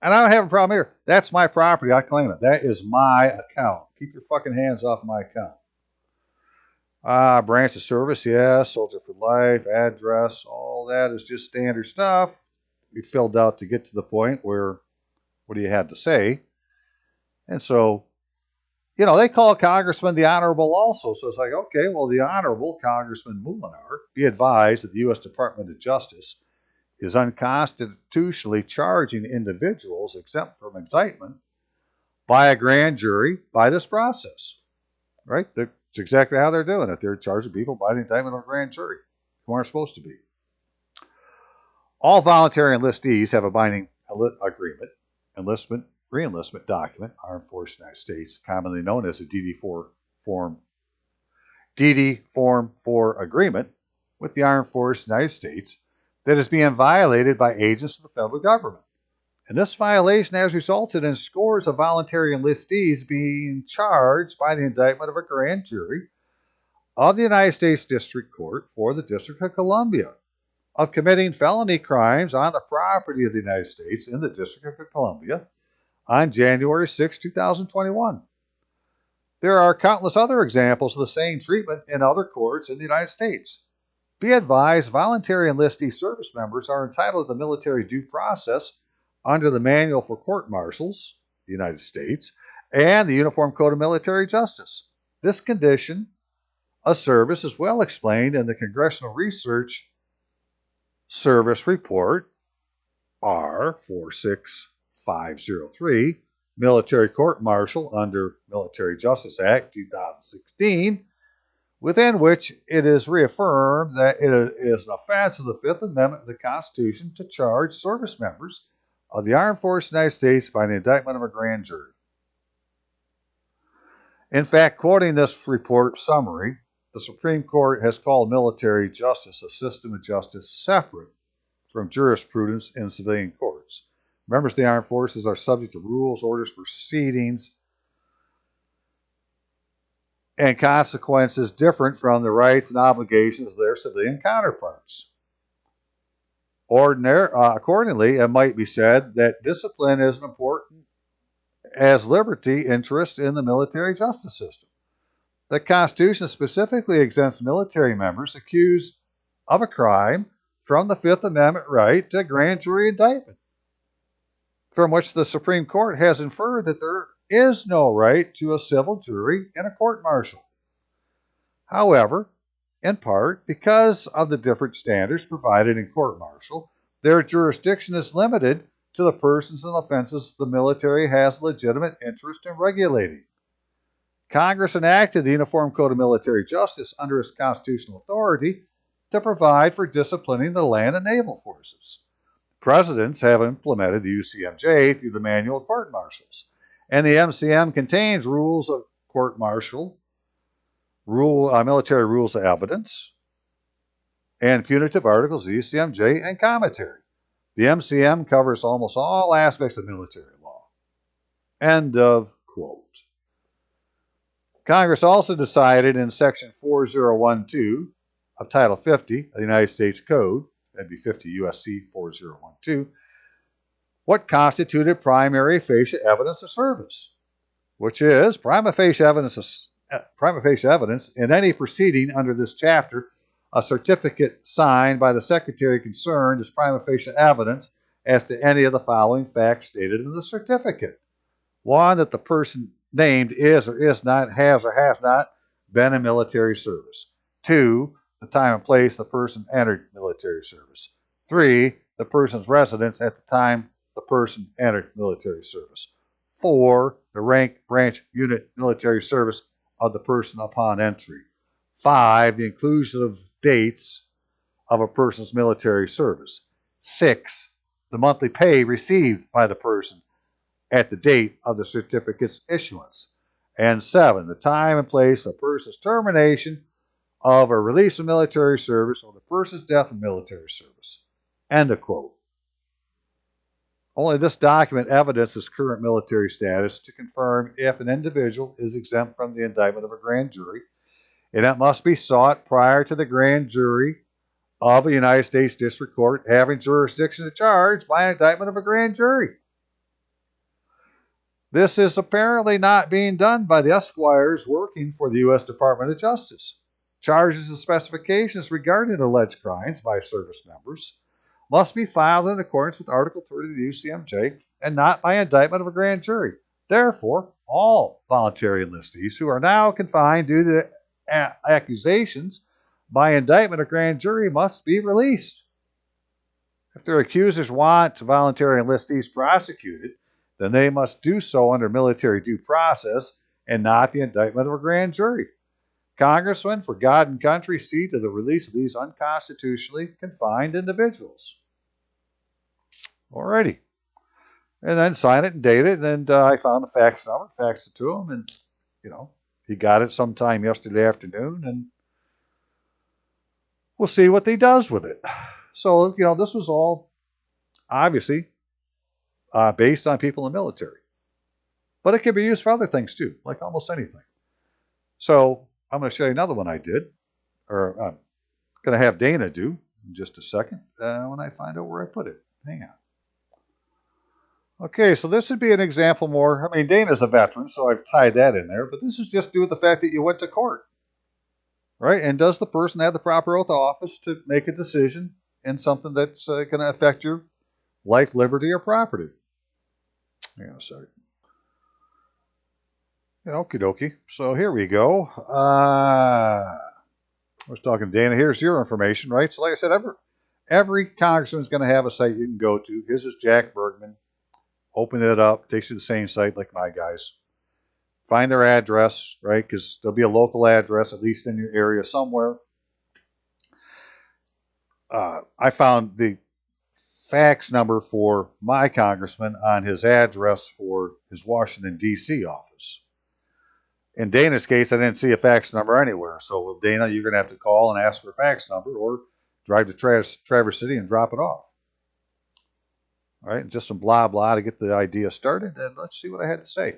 And I don't have a problem here. That's my property. I claim it. That is my account. Keep your fucking hands off my account. Branch of service, yes. Soldier for life, address, all that is just standard stuff we filled out to get to the point where what do you have to say? And so, they call Congressman the Honorable also. So it's like, okay, well, the Honorable Congressman Muhlenar, be advised that the U.S. Department of Justice is unconstitutionally charging individuals exempt from indictment by a grand jury by this process. Right? That's exactly how they're doing it. They're charging people by the indictment of a grand jury who aren't supposed to be. All voluntary enlistees have a binding agreement, enlistment, reenlistment document, Armed Forces United States, commonly known as a DD Form 4 agreement with the Armed Forces United States that is being violated by agents of the federal government. And this violation has resulted in scores of voluntary enlistees being charged by the indictment of a grand jury of the United States District Court for the District of Columbia of committing felony crimes on the property of the United States in the District of Columbia on January 6, 2021. There are countless other examples of the same treatment in other courts in the United States. Be advised, voluntary enlistee service members are entitled to military due process under the Manual for Court Martials, the United States, and the Uniform Code of Military Justice. This condition of service is well explained in the Congressional Research Service Report, R46503, Military Court Martial under Military Justice Act 2016, within which it is reaffirmed that it is an offense of the Fifth Amendment of the Constitution to charge service members of the Armed Forces of the United States by the indictment of a grand jury. In fact, quoting this report summary, the Supreme Court has called military justice a system of justice separate from jurisprudence in civilian courts. Members of the armed forces are subject to rules, orders, proceedings, and consequences different from the rights and obligations of their civilian counterparts. Accordingly, it might be said that discipline is as important as liberty interest in the military justice system. The Constitution specifically exempts military members accused of a crime from the Fifth Amendment right to grand jury indictment, from which the Supreme Court has inferred that there is no right to a civil jury in a court martial. However, in part, because of the different standards provided in court martial, their jurisdiction is limited to the persons and offenses the military has legitimate interest in regulating. Congress enacted the Uniform Code of Military Justice under its constitutional authority to provide for disciplining the land and naval forces. Presidents have implemented the UCMJ through the Manual of Court Martials, and the MCM contains rules of court martial, military rules of evidence, and punitive articles of the UCMJ and commentary. The MCM covers almost all aspects of military law. End of quote. Congress also decided in Section 4012 of Title 50 of the United States Code, that'd be 50 U.S.C. 4012, what constituted primary facie evidence of service, which is prima facie evidence in any proceeding under this chapter. A certificate signed by the secretary concerned is prima facie evidence as to any of the following facts stated in the certificate. One, that the person named is or is not, has or has not been in military service. Two, the time and place the person entered military service. Three, the person's residence at the time the person entered military service. Four, the rank, branch, unit, military service of the person upon entry. Five, the inclusive dates of a person's military service. Six, the monthly pay received by the person at the date of the certificate's issuance. And 7, the time and place of person's termination of or release from military service or the person's death from military service. End of quote. Only this document evidences current military status to confirm if an individual is exempt from the indictment of a grand jury, and it must be sought prior to the grand jury of a United States District Court having jurisdiction to charge by an indictment of a grand jury. This is apparently not being done by the Esquires working for the U.S. Department of Justice. Charges and specifications regarding alleged crimes by service members must be filed in accordance with Article 30 of the UCMJ and not by indictment of a grand jury. Therefore, all voluntary enlistees who are now confined due to accusations by indictment of grand jury must be released. If their accusers want voluntary enlistees prosecuted, then they must do so under military due process and not the indictment of a grand jury. Congressman, for God and country, see to the release of these unconstitutionally confined individuals. Alrighty. And then sign it and date it, and I found the fax number, faxed it to him, and, he got it sometime yesterday afternoon, and we'll see what he does with it. So, this was all, obviously, based on people in the military. But it can be used for other things, too, like almost anything. So, I'm going to show you another one I did, or I'm going to have Dana do in just a second when I find out where I put it. Hang on. Okay, so this would be an example more. I mean, Dana's a veteran, so I've tied that in there, but this is just due to the fact that you went to court, right? And does the person have the proper oath of office to make a decision in something that's going to affect your life, liberty, or property? Hang on a second. Okie dokie. So here we go. I was talking to Dana. Here's your information, right? So like I said, every congressman is going to have a site you can go to. His is Jack Bergman. Open it up. Takes you to the same site like my guys. Find their address, right? Because there'll be a local address, at least in your area somewhere. I found the fax number for my congressman on his address for his Washington, D.C. office. In Dana's case, I didn't see a fax number anywhere. So, with Dana, you're going to have to call and ask for a fax number or drive to Traverse City and drop it off. All right, just some blah, blah to get the idea started. And let's see what I had to say.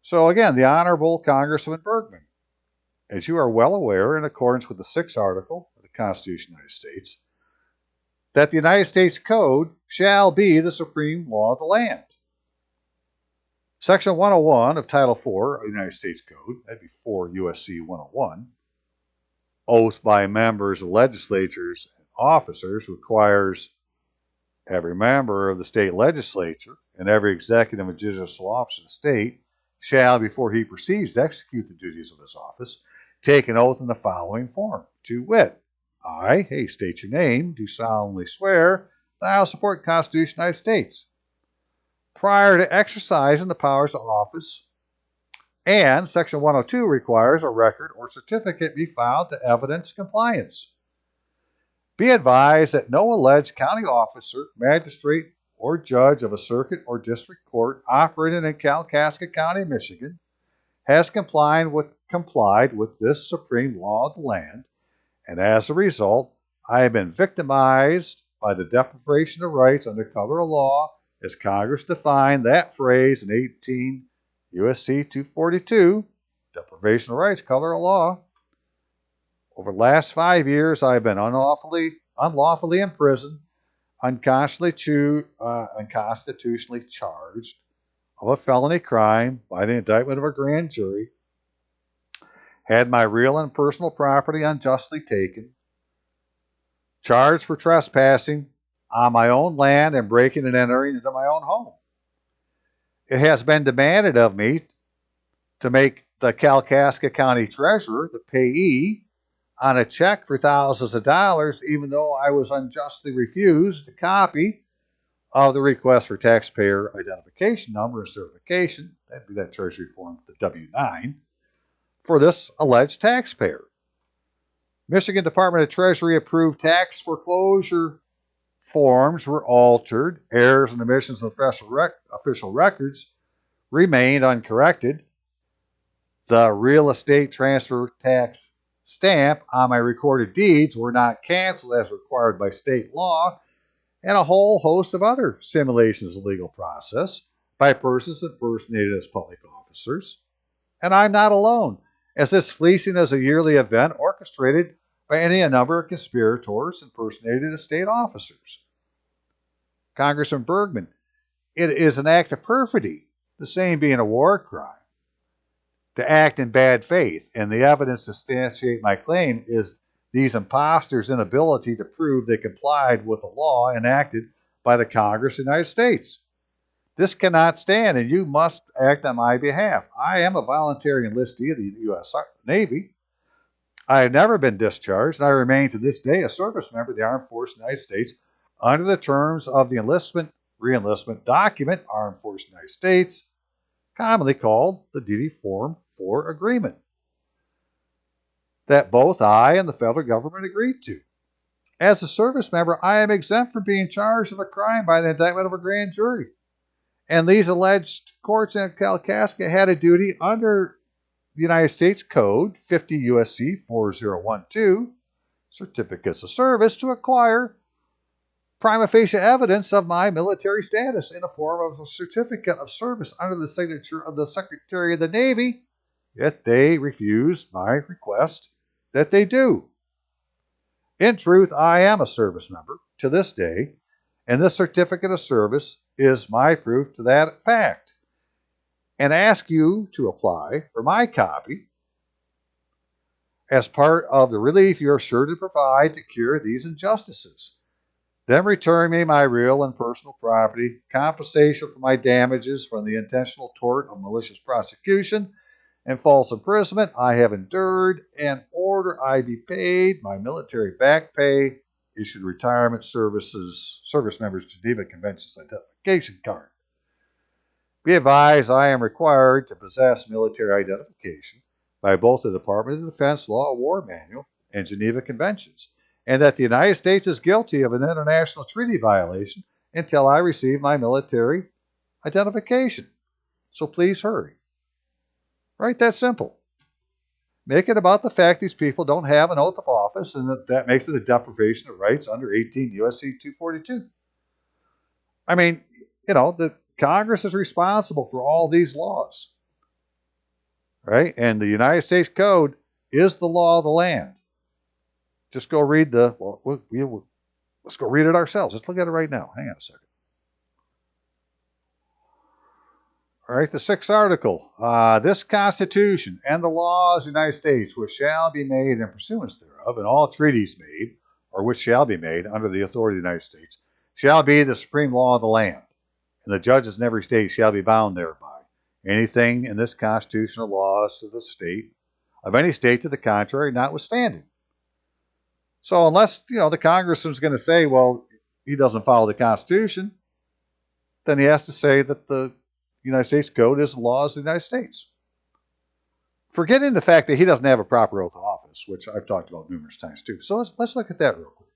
So, again, the Honorable Congressman Bergman. As you are well aware, in accordance with the 6th article of the Constitution of the United States, that the United States Code shall be the supreme law of the land. Section 101 of Title IV of the United States Code, that'd be 4 U.S.C. 101, oath by members of legislatures and officers requires every member of the state legislature and every executive and judicial officer of the state shall, before he proceeds to execute the duties of this office, take an oath in the following form, to wit, I, state your name, do solemnly swear that I will support the Constitution of the United States. Prior to exercising the powers of office, and Section 102 requires a record or certificate be filed to evidence compliance. Be advised that no alleged county officer, magistrate, or judge of a circuit or district court operating in Kalkaska County, Michigan, has complied with this supreme law of the land, and as a result, I have been victimized by the deprivation of rights under color of law as Congress defined that phrase in 18 U.S.C. 242, deprivation of rights, color of law. Over the last 5 years, I have been unlawfully imprisoned, unconstitutionally charged of a felony crime by the indictment of a grand jury, had my real and personal property unjustly taken, charged for trespassing on my own land and breaking and entering into my own home. It has been demanded of me to make the Kalkaska County Treasurer the payee on a check for thousands of dollars, even though I was unjustly refused a copy of the request for taxpayer identification number and certification, that'd be that Treasury form, the W-9, for this alleged taxpayer. Michigan Department of Treasury approved tax foreclosure forms were altered, errors and omissions in official records remained uncorrected, the real estate transfer tax stamp on my recorded deeds were not canceled as required by state law, and a whole host of other simulations of legal process by persons impersonated as public officers. And I'm not alone, as this fleecing is a yearly event orchestrated by any number of conspirators impersonated as state officers. Congressman Bergman, it is an act of perfidy, the same being a war crime, to act in bad faith, and the evidence to substantiate my claim is these impostors' inability to prove they complied with the law enacted by the Congress of the United States. This cannot stand, and you must act on my behalf. I am a voluntary enlistee of the U.S. Navy. I have never been discharged, and I remain to this day a service member of the Armed Forces of the United States under the terms of the re-enlistment document, Armed Forces of the United States, commonly called the DD Form 4 Agreement, that both I and the federal government agreed to. As a service member, I am exempt from being charged of a crime by the indictment of a grand jury. And these alleged courts in Kalkaska had a duty under the United States Code 50 U.S.C. 4012, certificates of service, to acquire prima facie evidence of my military status in the form of a certificate of service under the signature of the Secretary of the Navy, yet they refused my request that they do. In truth, I am a service member to this day, and this certificate of service is my proof to that fact, and ask you to apply for my copy as part of the relief you're sure to provide to cure these injustices. Then return me my real and personal property, compensation for my damages from the intentional tort of malicious prosecution and false imprisonment I have endured, and order I be paid my military back pay, issued retirement service members Geneva Conventions identification card. Be advised, I am required to possess military identification by both the Department of Defense Law of War Manual and Geneva Conventions, and that the United States is guilty of an international treaty violation until I receive my military identification. So please hurry. Right? That's simple. Make it about the fact these people don't have an oath of office, and that makes it a deprivation of rights under 18 U.S.C. 242. I mean, the Congress is responsible for all these laws, right? And the United States Code is the law of the land. Just go read let's go read it ourselves. Let's look at it right now. Hang on a second. All right, the 6th article. This Constitution and the laws of the United States, which shall be made in pursuance thereof, and all treaties made, or which shall be made under the authority of the United States, shall be the supreme law of the land, and the judges in every state shall be bound thereby. Anything in this Constitution or laws of the state, of any state to the contrary, notwithstanding. So unless, the congressman's going to say, well, he doesn't follow the Constitution, then he has to say that the United States Code is the laws of the United States. Forgetting the fact that he doesn't have a proper oath of office, which I've talked about numerous times too. So let's look at that real quick.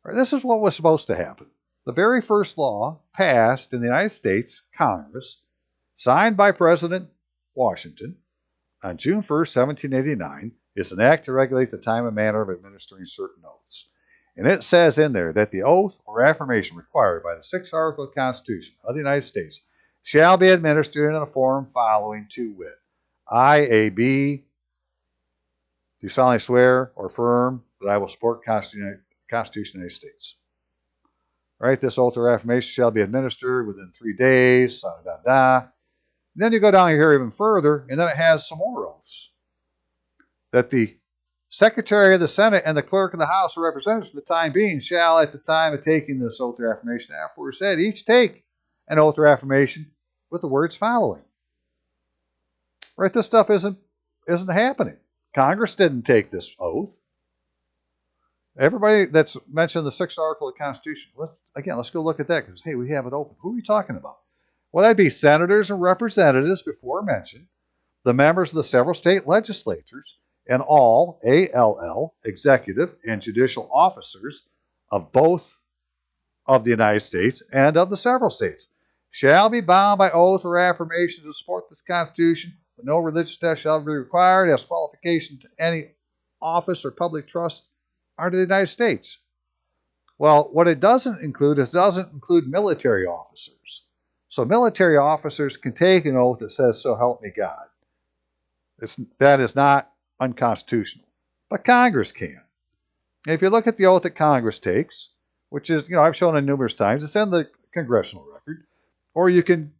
All right, this is what was supposed to happen. The very first law passed in the United States Congress, signed by President Washington on June 1st, 1789, is an act to regulate the time and manner of administering certain oaths. And it says in there that the oath or affirmation required by the 6th article of the Constitution of the United States shall be administered in a form following to wit. I, A.B., do solemnly swear or affirm that I will support the Constitution of the United States. Right, this oath or affirmation shall be administered within 3 days, Then you go down here even further, and then it has some more oaths. That the Secretary of the Senate and the Clerk of the House of Representatives for the time being shall, at the time of taking this oath or affirmation afterwards said, each take an oath or affirmation with the words following. Right, this stuff isn't happening. Congress didn't take this oath. Everybody that's mentioned the 6th article of the Constitution, let's go look at that, because, hey, we have it open. Who are we talking about? Well, that'd be senators and representatives before mentioned, the members of the several state legislatures, and all ALL executive and judicial officers of both of the United States and of the several states shall be bound by oath or affirmation to support this Constitution, but no religious test shall be required as qualification to any office or public trust under the United States. Well, what it doesn't include is it doesn't include military officers. So military officers can take an oath that says, "So help me God." That is not unconstitutional. But Congress can. If you look at the oath that Congress takes, which is, I've shown it numerous times, it's in the congressional record, or you can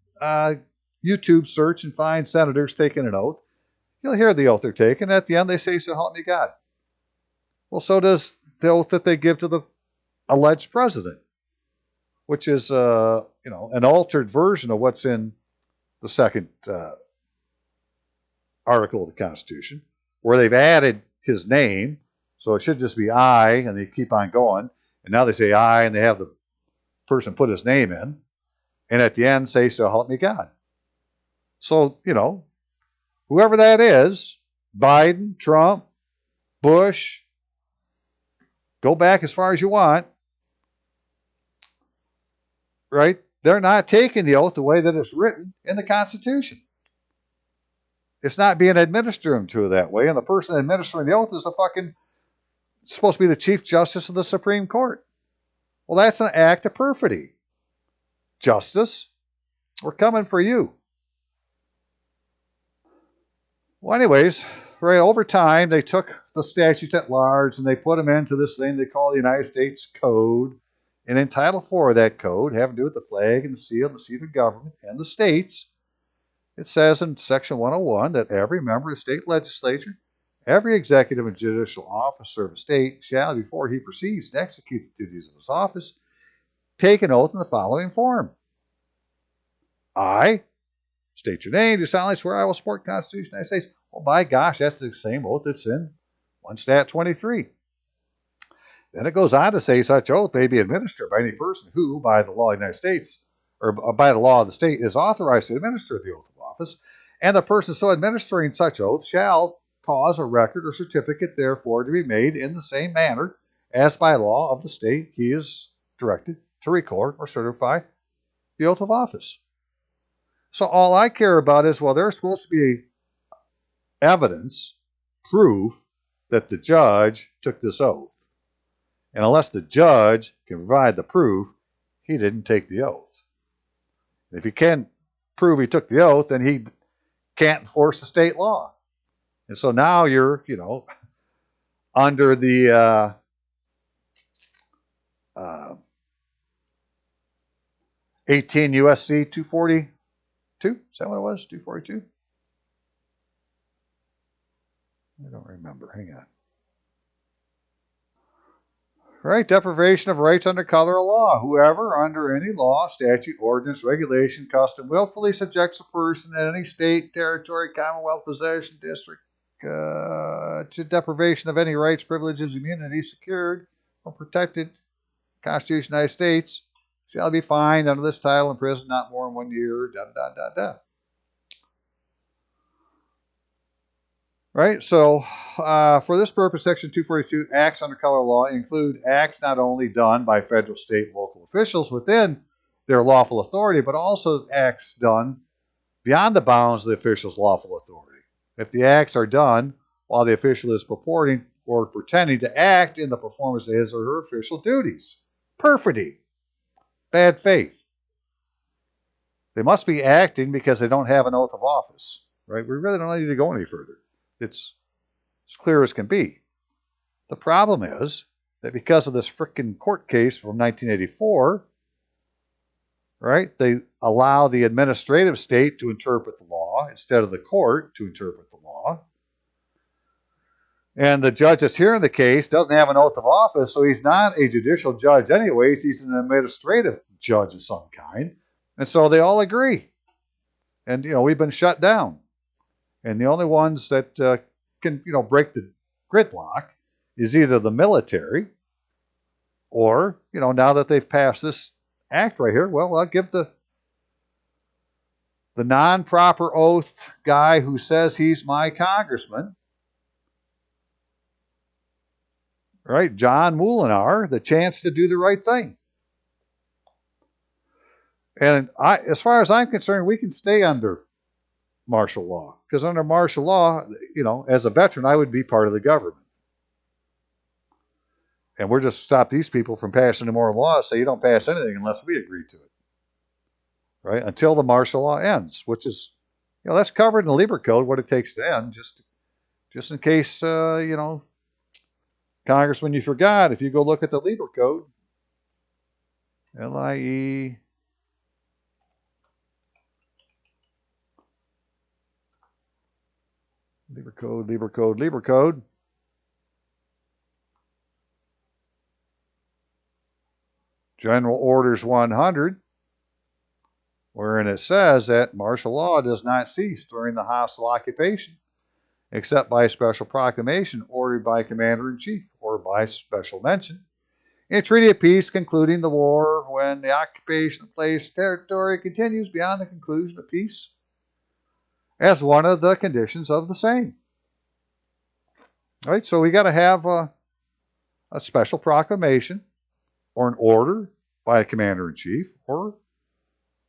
YouTube search and find senators taking an oath. You'll hear the oath they're taking. At the end, they say, "So help me God." Well, so does the oath that they give to the alleged president, which is, an altered version of what's in the second article of the Constitution, where they've added his name. So it should just be "I," and they keep on going. And now they say "I," and they have the person put his name in. And at the end say, "So help me God." So, whoever that is, Biden, Trump, Bush, go back as far as you want, right? They're not taking the oath the way that it's written in the Constitution. It's not being administered to that way, and the person administering the oath is supposed to be the Chief Justice of the Supreme Court. Well, that's an act of perfidy. Justice, we're coming for you. Well, anyways, right, over time, they took the statutes at large and they put them into this thing they call the United States Code. And in Title IV of that code, having to do with the flag and the seal and the seat of government and the states, it says in Section 101 that every member of the state legislature, every executive and judicial officer of a state shall, before he proceeds to execute the duties of his office, take an oath in the following form. I state your name, do solemnly swear I will support the Constitution of the United States. Well, by gosh, that's the same oath that's in 1 Stat 23. Then it goes on to say such oath may be administered by any person who, by the law of the United States, or by the law of the state, is authorized to administer the oath of office, and the person so administering such oath shall cause a record or certificate therefore to be made in the same manner as by law of the state he is directed to record or certify the oath of office. So all I care about is, well, there's supposed to be evidence, proof, that the judge took this oath. And unless the judge can provide the proof, he didn't take the oath. If he can't prove he took the oath, then he can't enforce the state law. And so now you're, under the 18 U.S.C. 242. Is that what it was? 242? I don't remember. Hang on. Right, deprivation of rights under color of law. Whoever, under any law, statute, ordinance, regulation, custom, willfully subjects a person in any state, territory, commonwealth, possession, district, to deprivation of any rights, privileges, immunities secured or protected, Constitution of the United States, shall be fined under this title in prison not more than 1 year, Right, so for this purpose, Section 242, acts under color of law include acts not only done by federal, state, and local officials within their lawful authority, but also acts done beyond the bounds of the official's lawful authority. If the acts are done while the official is purporting or pretending to act in the performance of his or her official duties. Perfidy. Bad faith. They must be acting because they don't have an oath of office. Right? We really don't need to go any further. It's as clear as can be. The problem is that because of this frickin' court case from 1984, right, they allow the administrative state to interpret the law instead of the court to interpret the law. And the judge that's hearing the case doesn't have an oath of office, so he's not a judicial judge anyways. He's an administrative judge of some kind. And so they all agree. And, we've been shut down. And the only ones that can, break the gridlock is either the military or, now that they've passed this act right here, well, I'll give the non-proper oath guy who says he's my congressman, right, John Moolenaar, the chance to do the right thing. And as far as I'm concerned, we can stay under martial law, because under martial law, as a veteran, I would be part of the government. And we're just to stop these people from passing any more laws, so you don't pass anything unless we agree to it, right? Until the martial law ends, which is, that's covered in the Labor Code, what it takes to end, just in case, Congressman, you forgot, if you go look at the Labor Code, LIE, Labor Code, Labor Code, Labor Code. General Orders 100, wherein it says that martial law does not cease during the hostile occupation, except by special proclamation ordered by Commander-in-Chief or by special mention. In a treaty of peace concluding the war when the occupation of place territory continues beyond the conclusion of peace as one of the conditions of the same. All right, so we got to have a special proclamation or an order by a commander-in-chief or,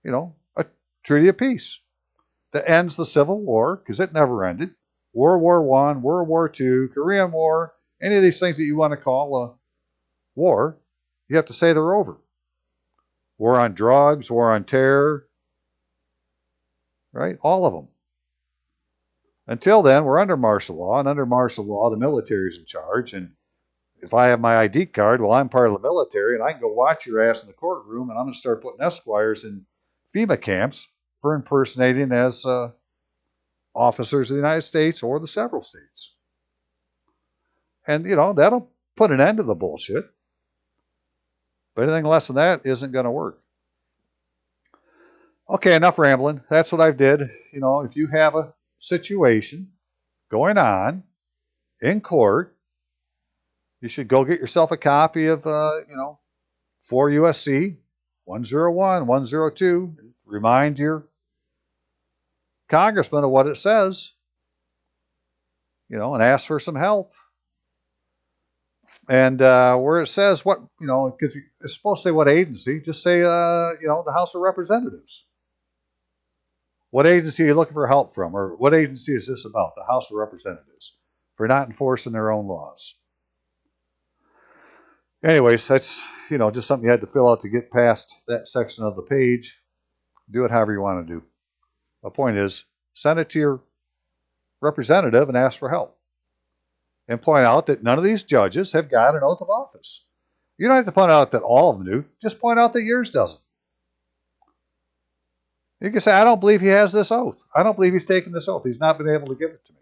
a treaty of peace that ends the Civil War, because it never ended. World War I, World War II, Korean War, any of these things that you want to call a war, you have to say they're over. War on drugs, war on terror, right? All of them. Until then, we're under martial law, and under martial law, the military is in charge. And if I have my ID card, well, I'm part of the military, and I can go watch your ass in the courtroom, and I'm going to start putting esquires in FEMA camps for impersonating as officers of the United States or the several states. And, that'll put an end to the bullshit. But anything less than that isn't going to work. Okay, enough rambling. That's what I did. If you have a situation going on in court, you should go get yourself a copy of, 4 USC 101, 102. Remind your congressman of what it says, and ask for some help. And where it says what, because it's supposed to say what agency, just say, the House of Representatives. What agency are you looking for help from? Or what agency is this about? The House of Representatives, for not enforcing their own laws. Anyways, that's, just something you had to fill out to get past that section of the page. Do it however you want to do. The point is, send it to your representative and ask for help. And point out that none of these judges have got an oath of office. You don't have to point out that all of them do. Just point out that yours doesn't. You can say, I don't believe he has this oath. I don't believe he's taken this oath. He's not been able to give it to me.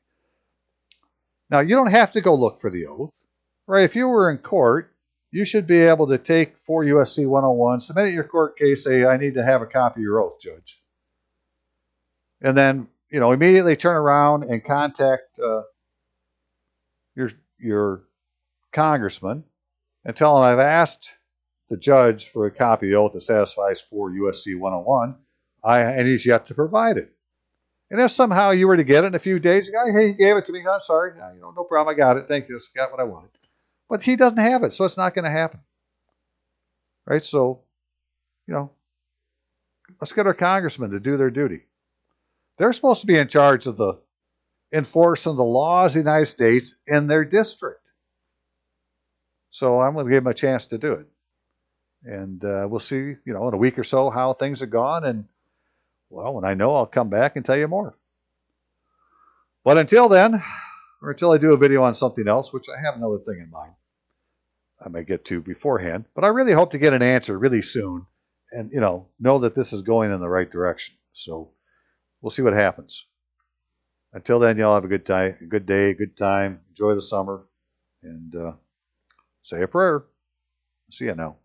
Now, you don't have to go look for the oath. Right? If you were in court, you should be able to take 4 USC 101, submit it in your court case, say, I need to have a copy of your oath, Judge. And then, immediately turn around and contact your congressman and tell him I've asked the judge for a copy of the oath that satisfies 4 USC 101, and he's yet to provide it. And if somehow you were to get it in a few days, you go, hey, he gave it to me. I'm sorry. No problem. I got it. Thank you. I got what I wanted. But he doesn't have it, so it's not going to happen. Right? So, let's get our congressmen to do their duty. They're supposed to be in charge of the enforcing the laws of the United States in their district. So I'm going to give them a chance to do it. And we'll see, in a week or so how things have gone. And, well, when I know, I'll come back and tell you more. But until then, or until I do a video on something else, which I have another thing in mind I may get to beforehand, but I really hope to get an answer really soon and, know that this is going in the right direction. So we'll see what happens. Until then, y'all have a good time, a good day, good time. Enjoy the summer, and say a prayer. See you now.